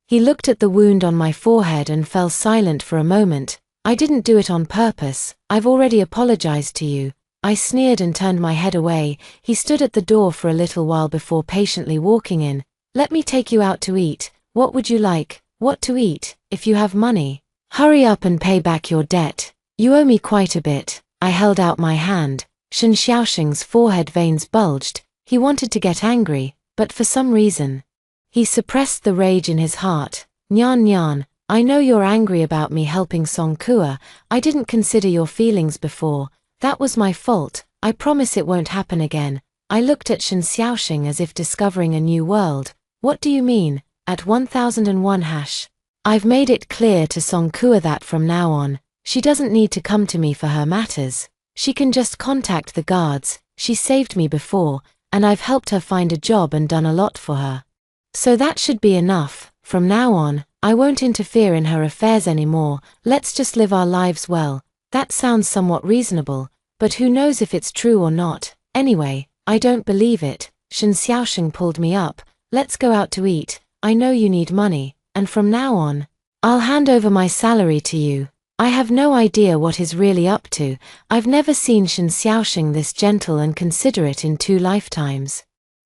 He looked at the wound on my forehead and fell silent for a moment. "I didn't do it on purpose. I've already apologized to you." I sneered and turned my head away. He stood at the door for a little while before patiently walking in. "Let me take you out to eat. What would you like?" "What to eat? If you have money. Hurry up and pay back your debt. You owe me quite a bit." I held out my hand. Shen Xiaoxing's forehead veins bulged. He wanted to get angry, but for some reason, he suppressed the rage in his heart. "Nian Nian, I know you're angry about me helping Song Kuo. I didn't consider your feelings before. That was my fault. I promise it won't happen again." I looked at Shen Xiaoxing as if discovering a new world. "What do you mean?" At 1001 hash. "I've made it clear to Song Kuo that from now on, she doesn't need to come to me for her matters. She can just contact the guards. She saved me before, and I've helped her find a job and done a lot for her. So that should be enough. From now on, I won't interfere in her affairs anymore. Let's just live our lives well." That sounds somewhat reasonable, but who knows if it's true or not. Anyway, I don't believe it. Shen Xiaoxing pulled me up. "Let's go out to eat. I know you need money, and from now on, I'll hand over my salary to you." I have no idea what he's really up to. I've never seen Shen Xiaoxing this gentle and considerate in 2 lifetimes.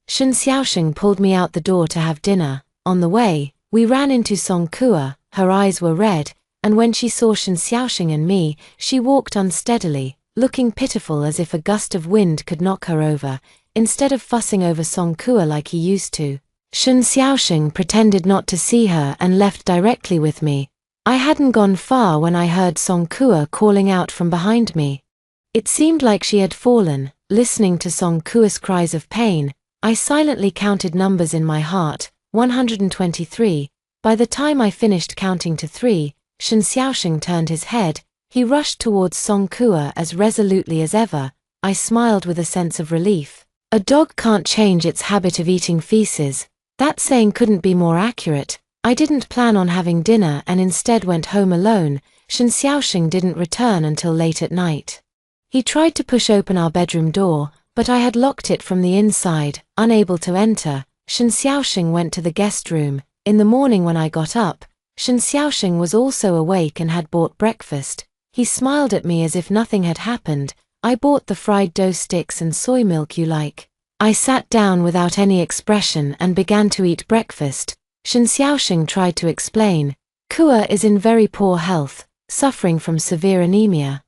Shen Xiaoxing pulled me out the door to have dinner. On the way, we ran into Song Kuo. Her eyes were red, and when she saw Shen Xiaoxing and me, she walked unsteadily, looking pitiful as if a gust of wind could knock her over, instead of fussing over Song Kuo like he used to. Shen Xiaoxing pretended not to see her and left directly with me. I hadn't gone far when I heard Song Kuo calling out from behind me. It seemed like she had fallen. Listening to Song Kuo's cries of pain, I silently counted numbers in my heart. 123. By the time I finished counting to 3, Shen Xiaoxing turned his head. He rushed towards Song Kuo as resolutely as ever. I smiled with a sense of relief. A dog can't change its habit of eating feces. That saying couldn't be more accurate. I didn't plan on having dinner and instead went home alone. Shen Xiaoxing didn't return until late at night. He tried to push open our bedroom door, but I had locked it from the inside. Unable to enter, Shen Xiaoxing went to the guest room. In the morning when I got up, Shen Xiaoxing was also awake and had bought breakfast. He smiled at me as if nothing had happened. "I bought the fried dough sticks and soy milk you like." I sat down without any expression and began to eat breakfast. Shen Xiaoxing tried to explain. "Kuo is in very poor health, suffering from severe anemia."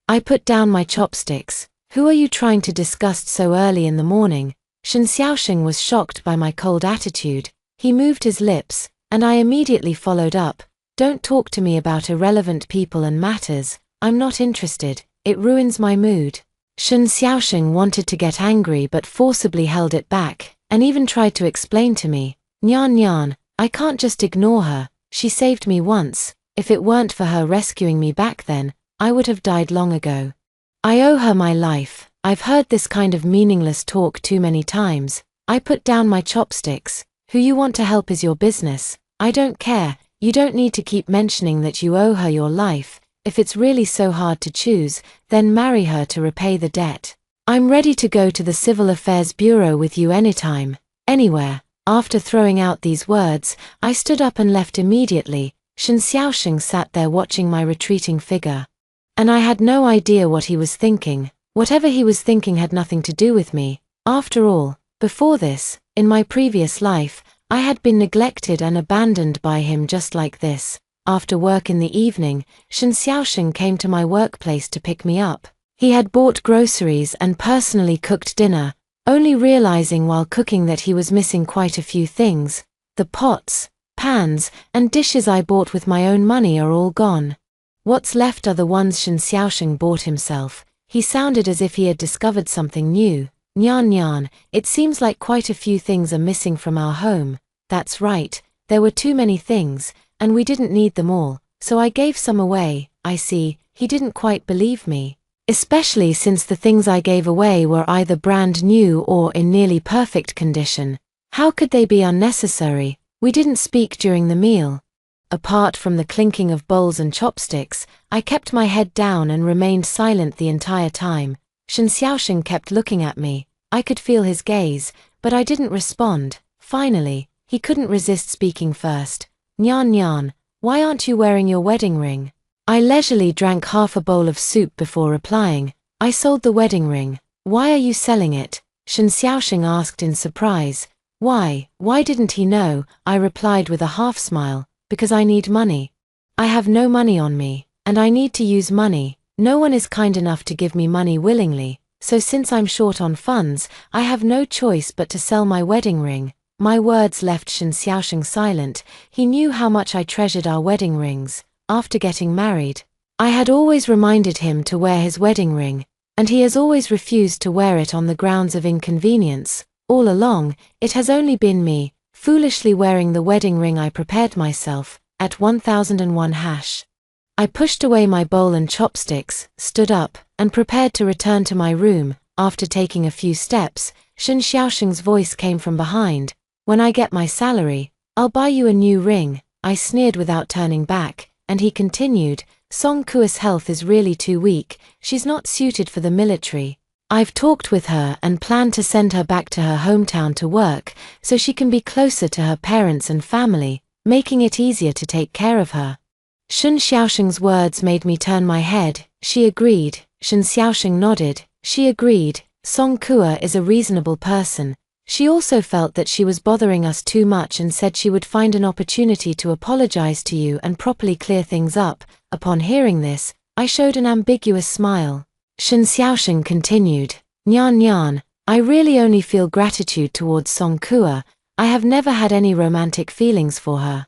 I put down my chopsticks. "Who are you trying to disgust so early in the morning?" Shen Xiaoxing was shocked by my cold attitude. He moved his lips, and I immediately followed up. "Don't talk to me about irrelevant people and matters. I'm not interested. It ruins my mood." Shen Xiaoxing wanted to get angry but forcibly held it back, and even tried to explain to me. "Nian Nian, I can't just ignore her. She saved me once. If it weren't for her rescuing me back then, I would have died long ago. I owe her my life." I've heard this kind of meaningless talk too many times. I put down my chopsticks. "Who you want to help is your business. I don't care. You don't need to keep mentioning that you owe her your life. If it's really so hard to choose, then marry her to repay the debt. I'm ready to go to the Civil Affairs Bureau with you anytime, anywhere." After throwing out these words, I stood up and left immediately. Shen Xiaosheng sat there watching my retreating figure. And I had no idea what he was thinking. Whatever he was thinking had nothing to do with me. After all, before this, in my previous life, I had been neglected and abandoned by him just like this. After work in the evening, Shen Xiaosheng came to my workplace to pick me up. He had bought groceries and personally cooked dinner, only realizing while cooking that he was missing quite a few things. The pots, pans, and dishes I bought with my own money are all gone. What's left are the ones Shen Xiaosheng bought himself. He sounded as if he had discovered something new. Nyan Nyan, it seems like quite a few things are missing from our home. That's right, there were too many things, and we didn't need them all, so I gave some away. I see, he didn't quite believe me. Especially since the things I gave away were either brand new or in nearly perfect condition. How could they be unnecessary? We didn't speak during the meal. Apart from the clinking of bowls and chopsticks, I kept my head down and remained silent the entire time. Shen Xiaosheng kept looking at me. I could feel his gaze, but I didn't respond. Finally, he couldn't resist speaking first. Nyan Nyan, why aren't you wearing your wedding ring? I leisurely drank half a bowl of soup before replying. I sold the wedding ring. Why are you selling it? Shen Xiaosheng asked in surprise. Why didn't he know? I replied with a half smile. Because I need money. I have no money on me, and I need to use money. No one is kind enough to give me money willingly, so since I'm short on funds, I have no choice but to sell my wedding ring. My words left Shen Xiaosheng silent. He knew how much I treasured our wedding rings. After getting married, I had always reminded him to wear his wedding ring, and he has always refused to wear it on the grounds of inconvenience. All along, it has only been me, foolishly wearing the wedding ring I prepared myself. At 1001 hash. I pushed away my bowl and chopsticks, stood up, and prepared to return to my room. After taking a few steps, Shen Xiaosheng's voice came from behind. When I get my salary, I'll buy you a new ring. I sneered without turning back, and he continued, Song Kua's health is really too weak. She's not suited for the military. I've talked with her and plan to send her back to her hometown to work, so she can be closer to her parents and family, making it easier to take care of her. Shen Xiaosheng's words made me turn my head. She agreed. Shen Xiaosheng nodded. She agreed. Song Kua is a reasonable person. She also felt that she was bothering us too much and said she would find an opportunity to apologize to you and properly clear things up. Upon hearing this, I showed an ambiguous smile. Shen Xiaosheng continued, Nyan Nyan, I really only feel gratitude towards Song Kua. I have never had any romantic feelings for her.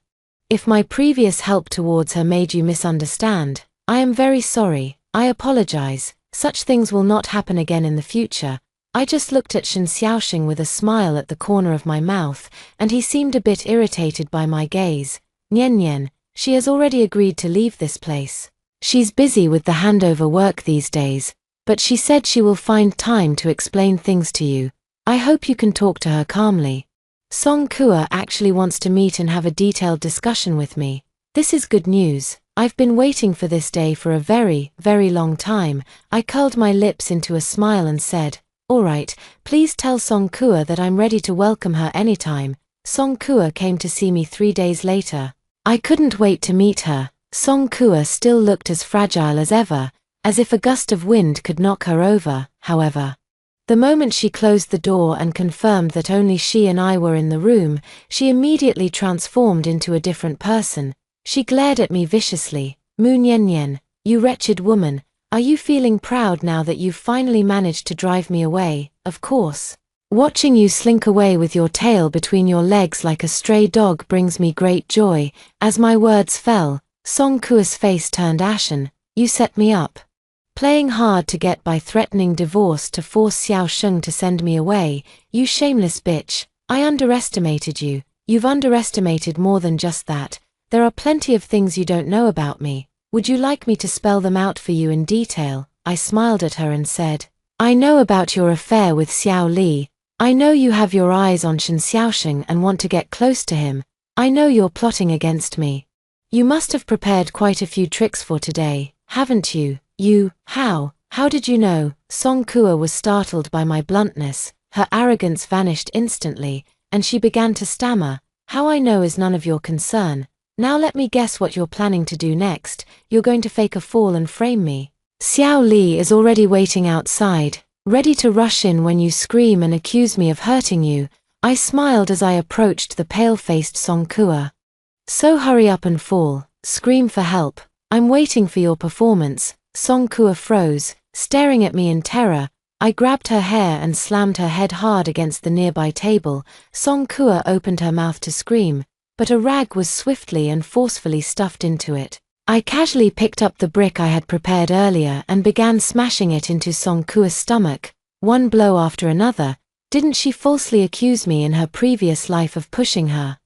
If my previous help towards her made you misunderstand, I am very sorry. I apologize. Such things will not happen again in the future. I just looked at Shen Xiaosheng with a smile at the corner of my mouth, and he seemed a bit irritated by my gaze. Nian Nian, she has already agreed to leave this place. She's busy with the handover work these days, but she said she will find time to explain things to you. I hope you can talk to her calmly. Song Kua actually wants to meet and have a detailed discussion with me. This is good news. I've been waiting for this day for a very, very long time. I curled my lips into a smile and said, all right, please tell Song Kua that I'm ready to welcome her anytime. Song Kua came to see me 3 days later. I couldn't wait to meet her. Song Kua still looked as fragile as ever, as if a gust of wind could knock her over. However, the moment she closed the door and confirmed that only she and I were in the room, she immediately transformed into a different person. She glared at me viciously. Mu Nian Nian, you wretched woman, are you feeling proud now that you've finally managed to drive me away? Of course. Watching you slink away with your tail between your legs like a stray dog brings me great joy. As my words fell, Song Kua's face turned ashen. You set me up. Playing hard to get by threatening divorce to force Xiao Sheng to send me away. You shameless bitch. I underestimated you. You've underestimated more than just that. There are plenty of things you don't know about me. Would you like me to spell them out for you in detail? I smiled at her and said, I know about your affair with Xiao Li. I know you have your eyes on Shen Xiaosheng and want to get close to him. I know you're plotting against me. You must have prepared quite a few tricks for today, haven't you? How did you know? Song Kua was startled by my bluntness. Her arrogance vanished instantly. and she began to stammer, "How I know is none of your concern. Now let me guess what you're planning to do next. You're going to fake a fall and frame me. Xiao Li is already waiting outside, ready to rush in when you scream and accuse me of hurting you." I smiled as I approached the pale-faced Song Kua. "So hurry up and fall, scream for help. I'm waiting for your performance." Song Kua froze, staring at me in terror. I grabbed her hair and slammed her head hard against the nearby table. Song Kua opened her mouth to scream, but a rag was swiftly and forcefully stuffed into it. I casually picked up the brick I had prepared earlier and began smashing it into Song Kua's stomach, one blow after another. Didn't she falsely accuse me in her previous life of pushing her,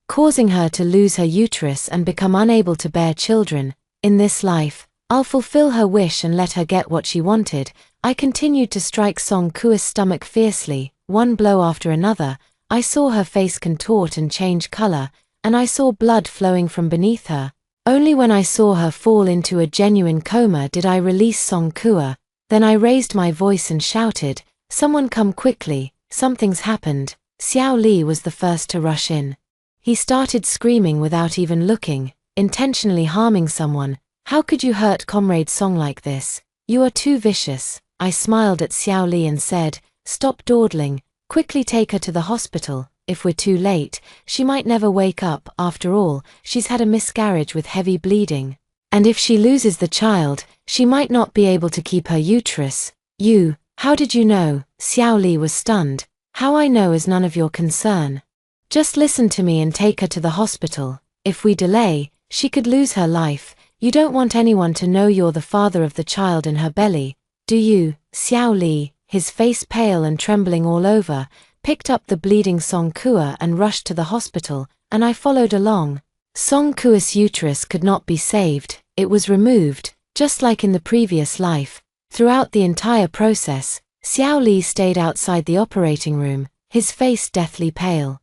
causing her to lose her uterus and become unable to bear children? In this life, I'll fulfill her wish and let her get what she wanted. I continued to strike Song Kua's stomach fiercely, one blow after another. I saw her face contort and change color, and I saw blood flowing from beneath her. Only when I saw her fall into a genuine coma did I release Song Kua. Then I raised my voice and shouted, "Someone come quickly, something's happened." Xiao Li was the first to rush in. He started screaming without even looking, intentionally harming someone. "How could you hurt Comrade Song like this? You are too vicious." I smiled at Xiao Li and said, "Stop dawdling, quickly take her to the hospital. If we're too late, she might never wake up. After all, she's had a miscarriage with heavy bleeding. And if she loses the child, she might not be able to keep her uterus." "You, how did you know?" Xiao Li was stunned. "How I know is none of your concern. Just listen to me and take her to the hospital. If we delay, she could lose her life. You don't want anyone to know you're the father of the child in her belly, do you?" Xiao Li, his face pale and trembling all over, picked up the bleeding Song Kua and rushed to the hospital, and I followed along. Song Kua's uterus could not be saved. It was removed, just like in the previous life. Throughout the entire process, Xiao Li stayed outside the operating room, his face deathly pale.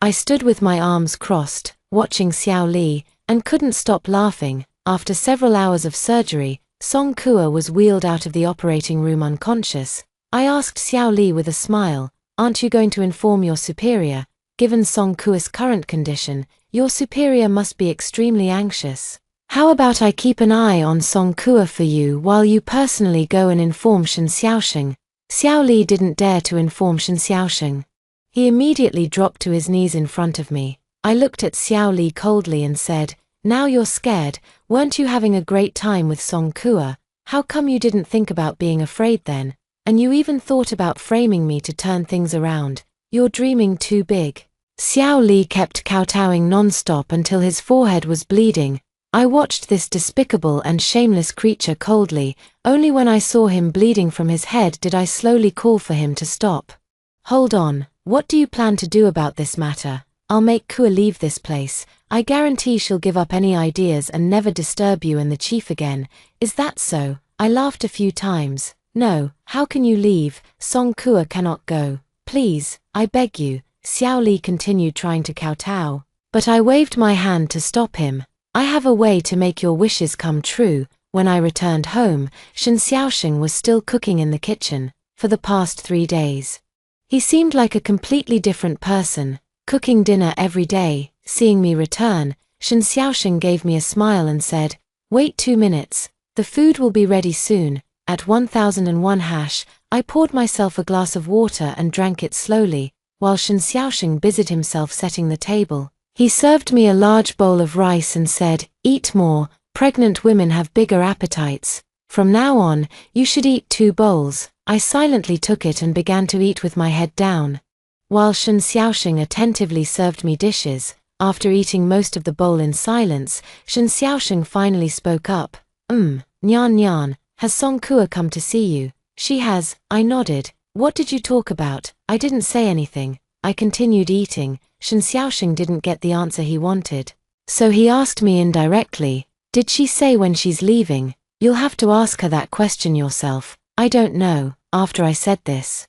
I stood with my arms crossed, watching Xiao Li, and couldn't stop laughing. After several hours of surgery, Song Kua was wheeled out of the operating room unconscious. I asked Xiao Li with a smile, "Aren't you going to inform your superior? Given Song Kua's current condition, your superior must be extremely anxious. How about I keep an eye on Song Kua for you while you personally go and inform Shen Xiaosheng?" Xiao Li didn't dare to inform Shen Xiaosheng. He immediately dropped to his knees in front of me. I looked at Xiao Li coldly and said, "Now you're scared. Weren't you having a great time with Song Kua? How come you didn't think about being afraid then? And you even thought about framing me to turn things around. You're dreaming too big." Xiao Li kept kowtowing non-stop until his forehead was bleeding. I watched this despicable and shameless creature coldly. Only when I saw him bleeding from his head did I slowly call for him to stop. "Hold on, what do you plan to do about this matter?" "I'll make Kua leave this place. I guarantee she'll give up any ideas and never disturb you and the chief again." "Is that so?" I laughed a few times. "No, how can you leave? Song Kua cannot go. Please, I beg you." Xiao Li continued trying to kowtow, but I waved my hand to stop him. "I have a way to make your wishes come true." When I returned home, Shen Xiaosheng was still cooking in the kitchen. For the past 3 days, he seemed like a completely different person, cooking dinner every day. Seeing me return, Shen Xiaosheng gave me a smile and said, "Wait 2 minutes. The food will be ready soon." At 1001 hash, I poured myself a glass of water and drank it slowly, while Shen Xiaosheng busied himself setting the table. He served me a large bowl of rice and said, "Eat more. Pregnant women have bigger appetites. From now on, you should eat 2 bowls." I silently took it and began to eat with my head down, while Shen Xiaosheng attentively served me dishes. After eating most of the bowl in silence, Shen Xiaosheng finally spoke up. Nyan Nyan, has Song Kua come to see you?" "She has," I nodded. "What did you talk about?" I didn't say anything. I continued eating. Shen Xiaosheng didn't get the answer he wanted, so he asked me indirectly, "Did she say when she's leaving?" "You'll have to ask her that question yourself." "I don't know." After I said this,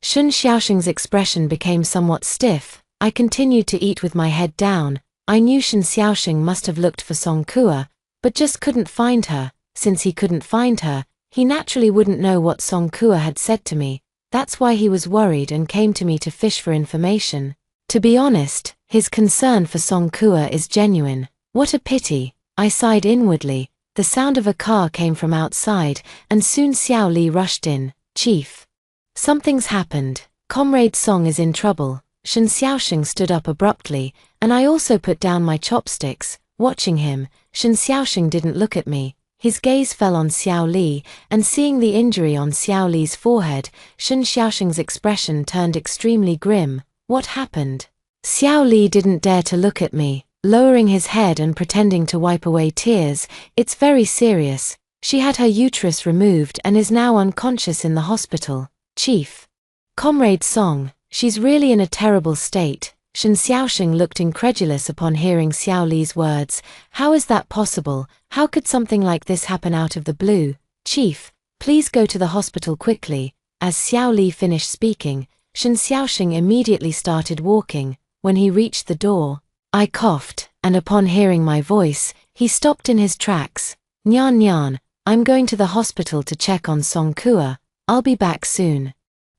Shen Xiaosheng's expression became somewhat stiff. I continued to eat with my head down. I knew Shen Xiaosheng must have looked for Song Kua, but just couldn't find her. Since he couldn't find her, he naturally wouldn't know what Song Kua had said to me. That's why he was worried and came to me to fish for information. To be honest, his concern for Song Kua is genuine. What a pity, I sighed inwardly. The sound of a car came from outside, and soon Xiao Li rushed in. Chief. Something's happened. Comrade Song is in trouble. Shen Xiaoxing stood up abruptly, and I also put down my chopsticks. Watching him, Shen Xiaoxing didn't look at me. His gaze fell on Xiao Li, and seeing the injury on Xiao Li's forehead, Shen Xiaoxing's expression turned extremely grim. What happened? Xiao Li didn't dare to look at me, lowering his head and pretending to wipe away tears. It's very serious. She had her uterus removed and is now unconscious in the hospital. Chief. Comrade Song, she's really in a terrible state. Shen Xiaoxing looked incredulous upon hearing Xiao Li's words. How is that possible? How could something like this happen out of the blue? Chief, please go to the hospital quickly. As Xiao Li finished speaking, Shen Xiaoxing immediately started walking. When he reached the door, I coughed, and upon hearing my voice, he stopped in his tracks. Nyan Nyan, I'm going to the hospital to check on Song Kua. I'll be back soon.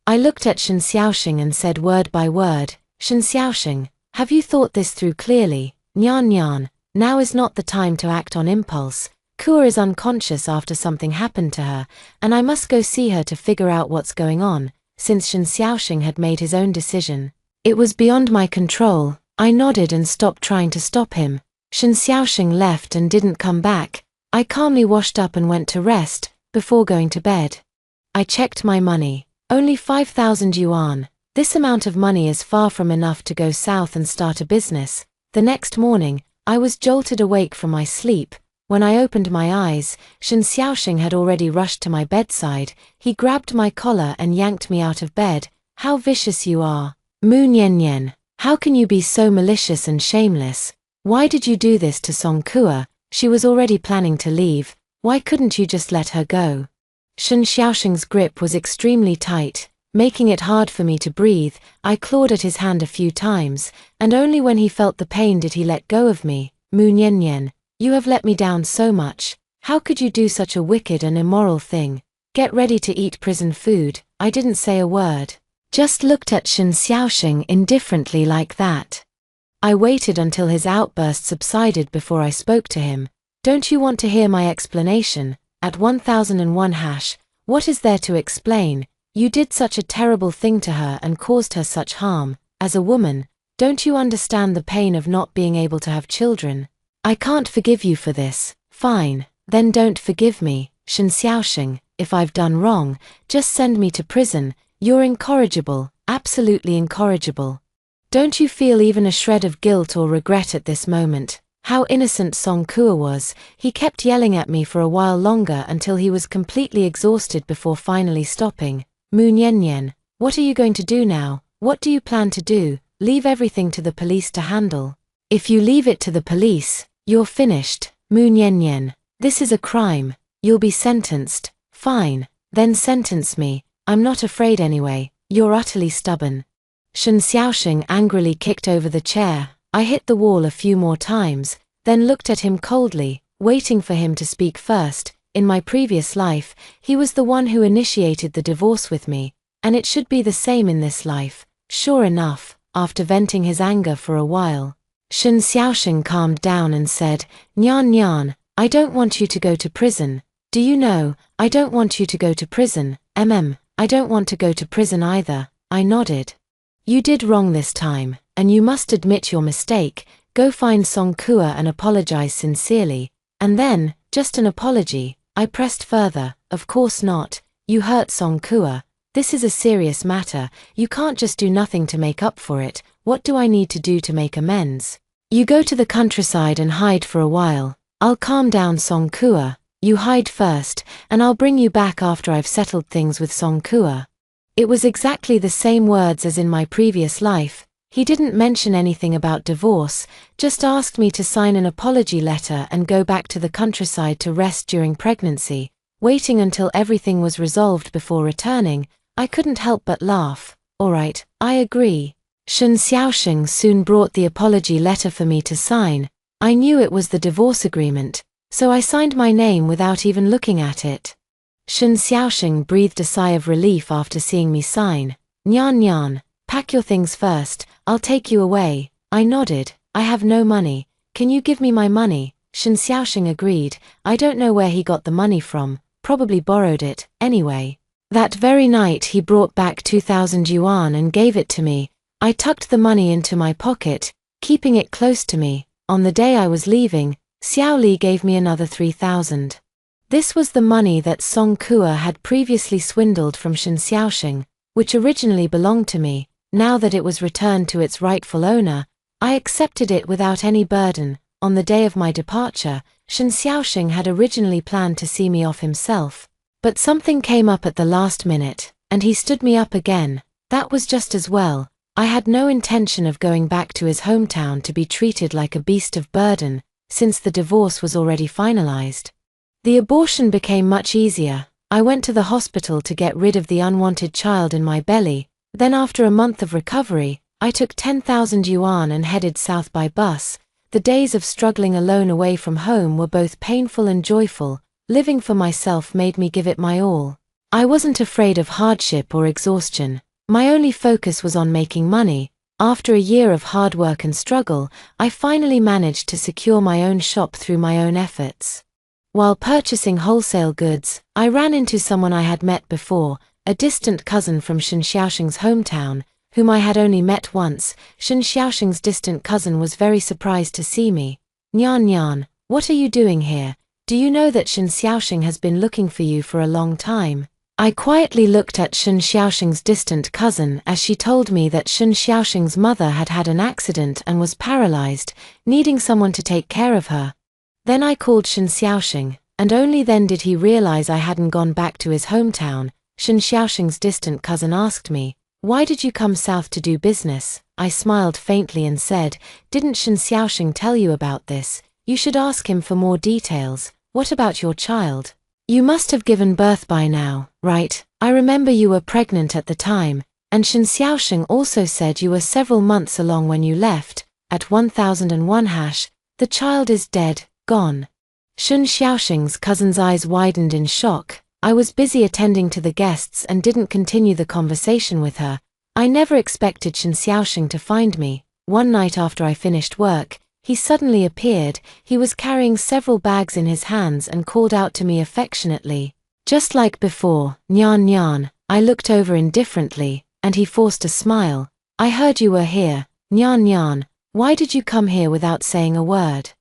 I looked at Shen Xiaoxing and said word by word, Shen Xiaoxing, have you thought this through clearly? Nyan Nyan, now is not the time to act on impulse. Kua is unconscious after something happened to her, and I must go see her to figure out what's going on. Since Shen Xiaoxing had made his own decision, it was beyond my control. I nodded and stopped trying to stop him. Shen Xiaoxing left and didn't come back. I calmly washed up and went to rest, before going to bed. I checked my money. Only 5,000 yuan. This amount of money is far from enough to go south and start a business. The next morning, I was jolted awake from my sleep. When I opened my eyes, Shen Xiaoxing had already rushed to my bedside. He grabbed my collar and yanked me out of bed. How vicious you are. Mu Nian Nian, how can you be so malicious and shameless? Why did you do this to Song Kua? She was already planning to leave. Why couldn't you just let her go? Shen Xiaoxing's grip was extremely tight, making it hard for me to breathe. I clawed at his hand a few times, and only when he felt the pain did he let go of me. Mu Nian Nian, you have let me down so much. How could you do such a wicked and immoral thing? Get ready to eat prison food. I didn't say a word. Just looked at Shen Xiaoxing indifferently like that. I waited until his outburst subsided before I spoke to him. Don't you want to hear my explanation? At 1001 hash, what is there to explain? You did such a terrible thing to her and caused her such harm. As a woman, don't you understand the pain of not being able to have children? I can't forgive you for this. Fine, then don't forgive me, Shen Xiaoxing. If I've done wrong, just send me to prison. You're incorrigible, absolutely incorrigible. Don't you feel even a shred of guilt or regret at this moment? How innocent Song Kua was. He kept yelling at me for a while longer until he was completely exhausted before finally stopping. Mu Nian Nian, what are you going to do now? What do you plan to do? Leave everything to the police to handle. If you leave it to the police, you're finished. Mu Nian Nian, this is a crime. You'll be sentenced. Fine, then sentence me. I'm not afraid anyway. You're utterly stubborn. Shen Xiaoxing angrily kicked over the chair. I hit the wall a few more times, then looked at him coldly, waiting for him to speak first. In my previous life, he was the one who initiated the divorce with me, and it should be the same in this life. Sure enough, after venting his anger for a while, Shen Xiaoxing calmed down and said, Nyan Nyan, I don't want you to go to prison. Do you know, I don't want you to go to prison. I don't want to go to prison either. I nodded. You did wrong this time, and you must admit your mistake. Go find Song Kua and apologize sincerely. And then, just an apology. I pressed further. Of course not. You hurt Song Kua. This is a serious matter. You can't just do nothing to make up for it. What do I need to do to make amends? You go to the countryside and hide for a while. I'll calm down Song Kua. You hide first, and I'll bring you back after I've settled things with Song Kua. It was exactly the same words as in my previous life. He didn't mention anything about divorce, just asked me to sign an apology letter and go back to the countryside to rest during pregnancy. Waiting until everything was resolved before returning, I couldn't help but laugh. Alright, I agree. Shen Xiaoxing soon brought the apology letter for me to sign. I knew it was the divorce agreement, so I signed my name without even looking at it. Shen Xiaoxing breathed a sigh of relief after seeing me sign. Nyan Nyan, Pack your things first, I'll take you away. I nodded. I have no money. Can you give me my money? Shen Xiaoxing agreed. I don't know where he got the money from, probably borrowed it, anyway. That very night he brought back 2,000 yuan and gave it to me. I tucked the money into my pocket, keeping it close to me. On the day I was leaving, Xiao Li gave me another 3,000. This was the money that Song Kua had previously swindled from Shen Xiaoxing, which originally belonged to me. Now that it was returned to its rightful owner, I accepted it without any burden. On the day of my departure, Shen Xiaoxing had originally planned to see me off himself, but something came up at the last minute, and he stood me up again. That was just as well. I had no intention of going back to his hometown to be treated like a beast of burden, since the divorce was already finalized. The abortion became much easier. I went to the hospital to get rid of the unwanted child in my belly. Then after a month of recovery, I took 10,000 yuan and headed south by bus. The days of struggling alone away from home were both painful and joyful. Living for myself made me give it my all. I wasn't afraid of hardship or exhaustion. My only focus was on making money. After a year of hard work and struggle, I finally managed to secure my own shop through my own efforts. While purchasing wholesale goods, I ran into someone I had met before, a distant cousin from Shen Xiaoxing's hometown, whom I had only met once. Shen Xiaoxing's distant cousin was very surprised to see me. Nian Nian, what are you doing here? Do you know that Shen Xiaoxing has been looking for you for a long time? I quietly looked at Shen Xiaoxing's distant cousin as she told me that Shen Xiaoxing's mother had had an accident and was paralyzed, needing someone to take care of her. Then I called Shen Xiaoxing, and only then did he realize I hadn't gone back to his hometown. Shen Xiaoxing's distant cousin asked me, "Why did you come south to do business?" I smiled faintly and said, "Didn't Shen Xiaoxing tell you about this? You should ask him for more details. What about your child? You must have given birth by now, right? I remember you were pregnant at the time, and Shen Xiaoxing also said you were several months along when you left. At 1001 hash, the child is dead, gone." Shen Xiaoxing's cousin's eyes widened in shock. I was busy attending to the guests and didn't continue the conversation with her. I never expected Shen Xiaoxing to find me. One night after I finished work, he suddenly appeared. He was carrying several bags in his hands and called out to me affectionately. Just like before, "Nian Nian." I looked over indifferently, and he forced a smile. "I heard you were here. Nian Nian, why did you come here without saying a word?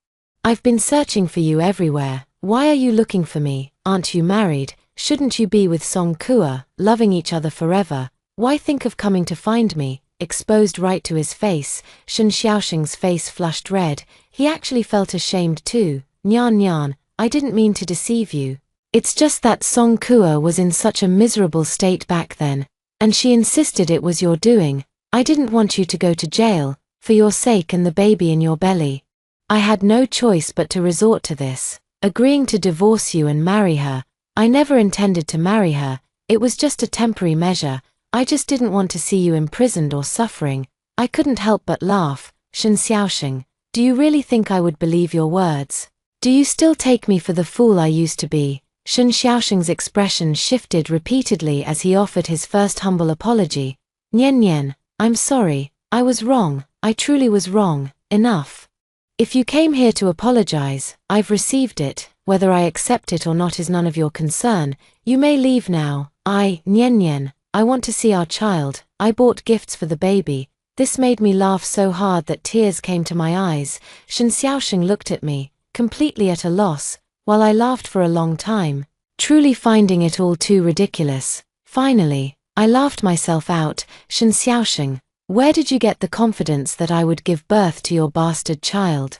I've been searching for you everywhere. Why are you looking for me? Aren't you married? Shouldn't you be with Song Kua, loving each other forever? Why think of coming to find me?" Exposed right to his face, Shen Xiaoxing's face flushed red. He actually felt ashamed too. "Nian Nian, I didn't mean to deceive you. It's just that Song Kua was in such a miserable state back then, and she insisted it was your doing. I didn't want you to go to jail, for your sake and the baby in your belly. I had no choice but to resort to this, agreeing to divorce you and marry her. I never intended to marry her, it was just a temporary measure. I just didn't want to see you imprisoned or suffering." I couldn't help but laugh. "Shen Xiaoxing, do you really think I would believe your words? Do you still take me for the fool I used to be?" Shen Xiaoxing's expression shifted repeatedly as he offered his first humble apology. "Nian Nian, I'm sorry, I was wrong, I truly was wrong, enough. If you came here to apologize, I've received it. Whether I accept it or not is none of your concern. You may leave now. Nian Nian, I want to see our child. I bought gifts for the baby." This made me laugh so hard that tears came to my eyes. Shen Xiaoxing looked at me, completely at a loss, while I laughed for a long time, truly finding it all too ridiculous. Finally, I laughed myself out. "Shen Xiaoxing, where did you get the confidence that I would give birth to your bastard child?"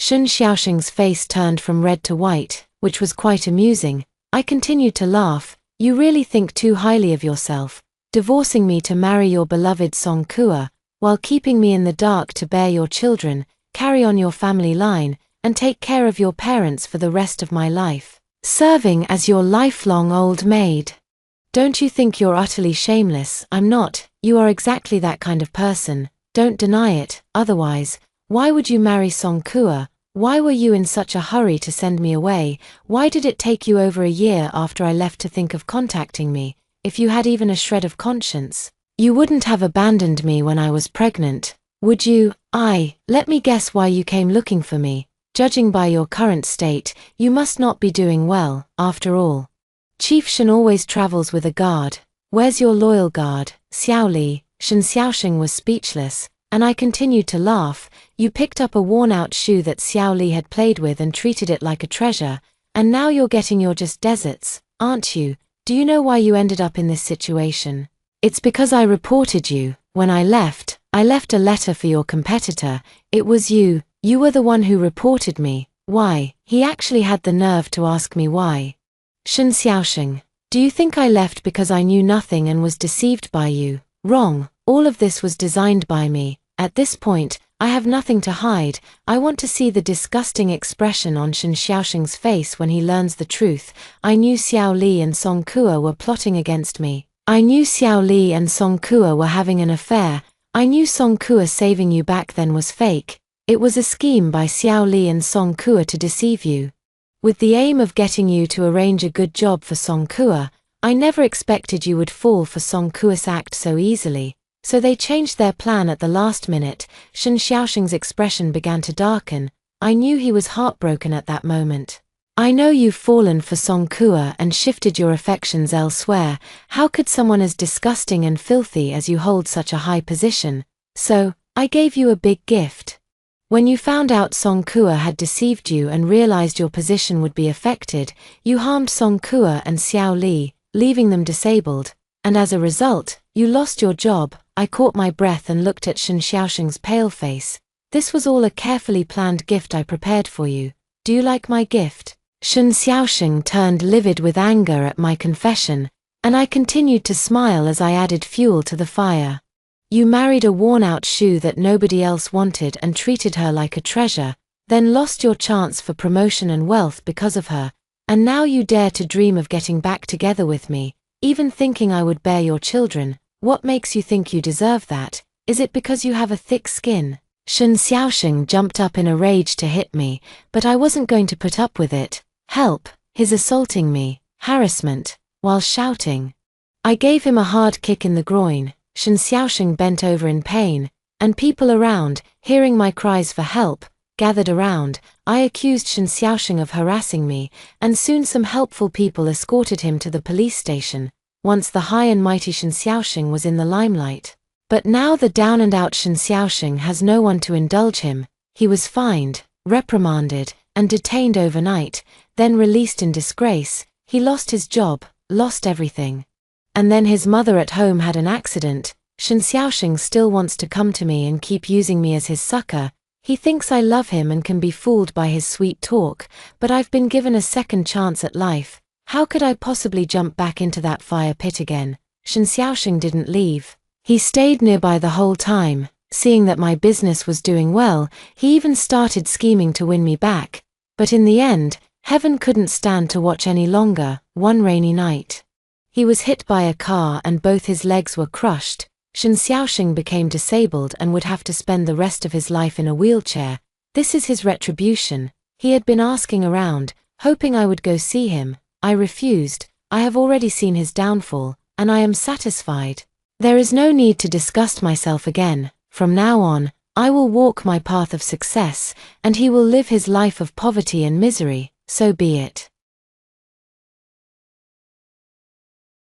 Shen Xiaoxing's face turned from red to white, which was quite amusing. I continued to laugh. "You really think too highly of yourself, divorcing me to marry your beloved Song Kua, while keeping me in the dark to bear your children, carry on your family line, and take care of your parents for the rest of my life, serving as your lifelong old maid. Don't you think you're utterly shameless?" "I'm not. You are exactly that kind of person. Don't deny it. Otherwise, why would you marry Song Kua? Why were you in such a hurry to send me away? Why did it take you over a year after I left to think of contacting me? If you had even a shred of conscience, You wouldn't have abandoned me when I was pregnant, would you? Let me guess why you came looking for me. Judging by your current state, you must not be doing well, after all. Chief Shen always travels with a guard. Where's your loyal guard, Xiao Li? Shen Xiaoxing was speechless, and I continued to laugh. You picked up a worn-out shoe that Xiao Li had played with and treated it like a treasure, and now you're getting your just deserts, aren't you? Do you know why you ended up in this situation? It's because I reported you. When I left a letter for your competitor. It was you were the one who reported me. Why? He actually had the nerve to ask me why. Shen Xiaoxing, do you think I left because I knew nothing and was deceived by you? Wrong. All of this was designed by me. At this point, I have nothing to hide. I want to see the disgusting expression on Shen Xiaoxing's face when he learns the truth. I knew Xiao Li and Song Kuo were plotting against me. I knew Xiao Li and Song Kuo were having an affair. I knew Song Kuo saving you back then was fake. It was a scheme by Xiao Li and Song Kuo to deceive you. With the aim of getting you to arrange a good job for Song Kuo. I never expected you would fall for Song Kuo's act so easily. So they changed their plan at the last minute. Shen Xiaoxing's expression began to darken. I knew he was heartbroken at that moment. I know you've fallen for Song Kuo and shifted your affections elsewhere. How could someone as disgusting and filthy as you hold such a high position? So, I gave you a big gift. When you found out Song Kuo had deceived you and realized your position would be affected, you harmed Song Kuo and Xiao Li, leaving them disabled, and as a result, you lost your job. I caught my breath and looked at Shen Xiaoxing's pale face. This was all a carefully planned gift I prepared for you. Do you like my gift? Shen Xiaoxing turned livid with anger at my confession, and I continued to smile as I added fuel to the fire. You married a worn-out shoe that nobody else wanted and treated her like a treasure, then lost your chance for promotion and wealth because of her, and now you dare to dream of getting back together with me, even thinking I would bear your children. What makes you think you deserve that? Is it because you have a thick skin? Shen Xiaoxing jumped up in a rage to hit me, but I wasn't going to put up with it. Help! He's assaulting me. Harassment, while shouting. I gave him a hard kick in the groin. Shen Xiaoxing bent over in pain, and people around, hearing my cries for help, gathered around. I accused Shen Xiaoxing of harassing me, and soon some helpful people escorted him to the police station. Once the high and mighty Shen Xiaoxing was in the limelight. But now the down-and-out Shen Xiaoxing has no one to indulge him. He was fined, reprimanded, and detained overnight, then released in disgrace. He lost his job, lost everything. And then his mother at home had an accident. Shen Xiaoxing still wants to come to me and keep using me as his sucker. He thinks I love him and can be fooled by his sweet talk, but I've been given a second chance at life. How could I possibly jump back into that fire pit again? Shen Xiaoxing didn't leave. He stayed nearby the whole time. Seeing that my business was doing well, he even started scheming to win me back. But in the end, heaven couldn't stand to watch any longer. One rainy night, he was hit by a car and both his legs were crushed. Shen Xiaoxing became disabled and would have to spend the rest of his life in a wheelchair. This is his retribution. He had been asking around, hoping I would go see him. I refused. I have already seen his downfall, and I am satisfied. There is no need to disgust myself again. From now on, I will walk my path of success, and he will live his life of poverty and misery. So be it.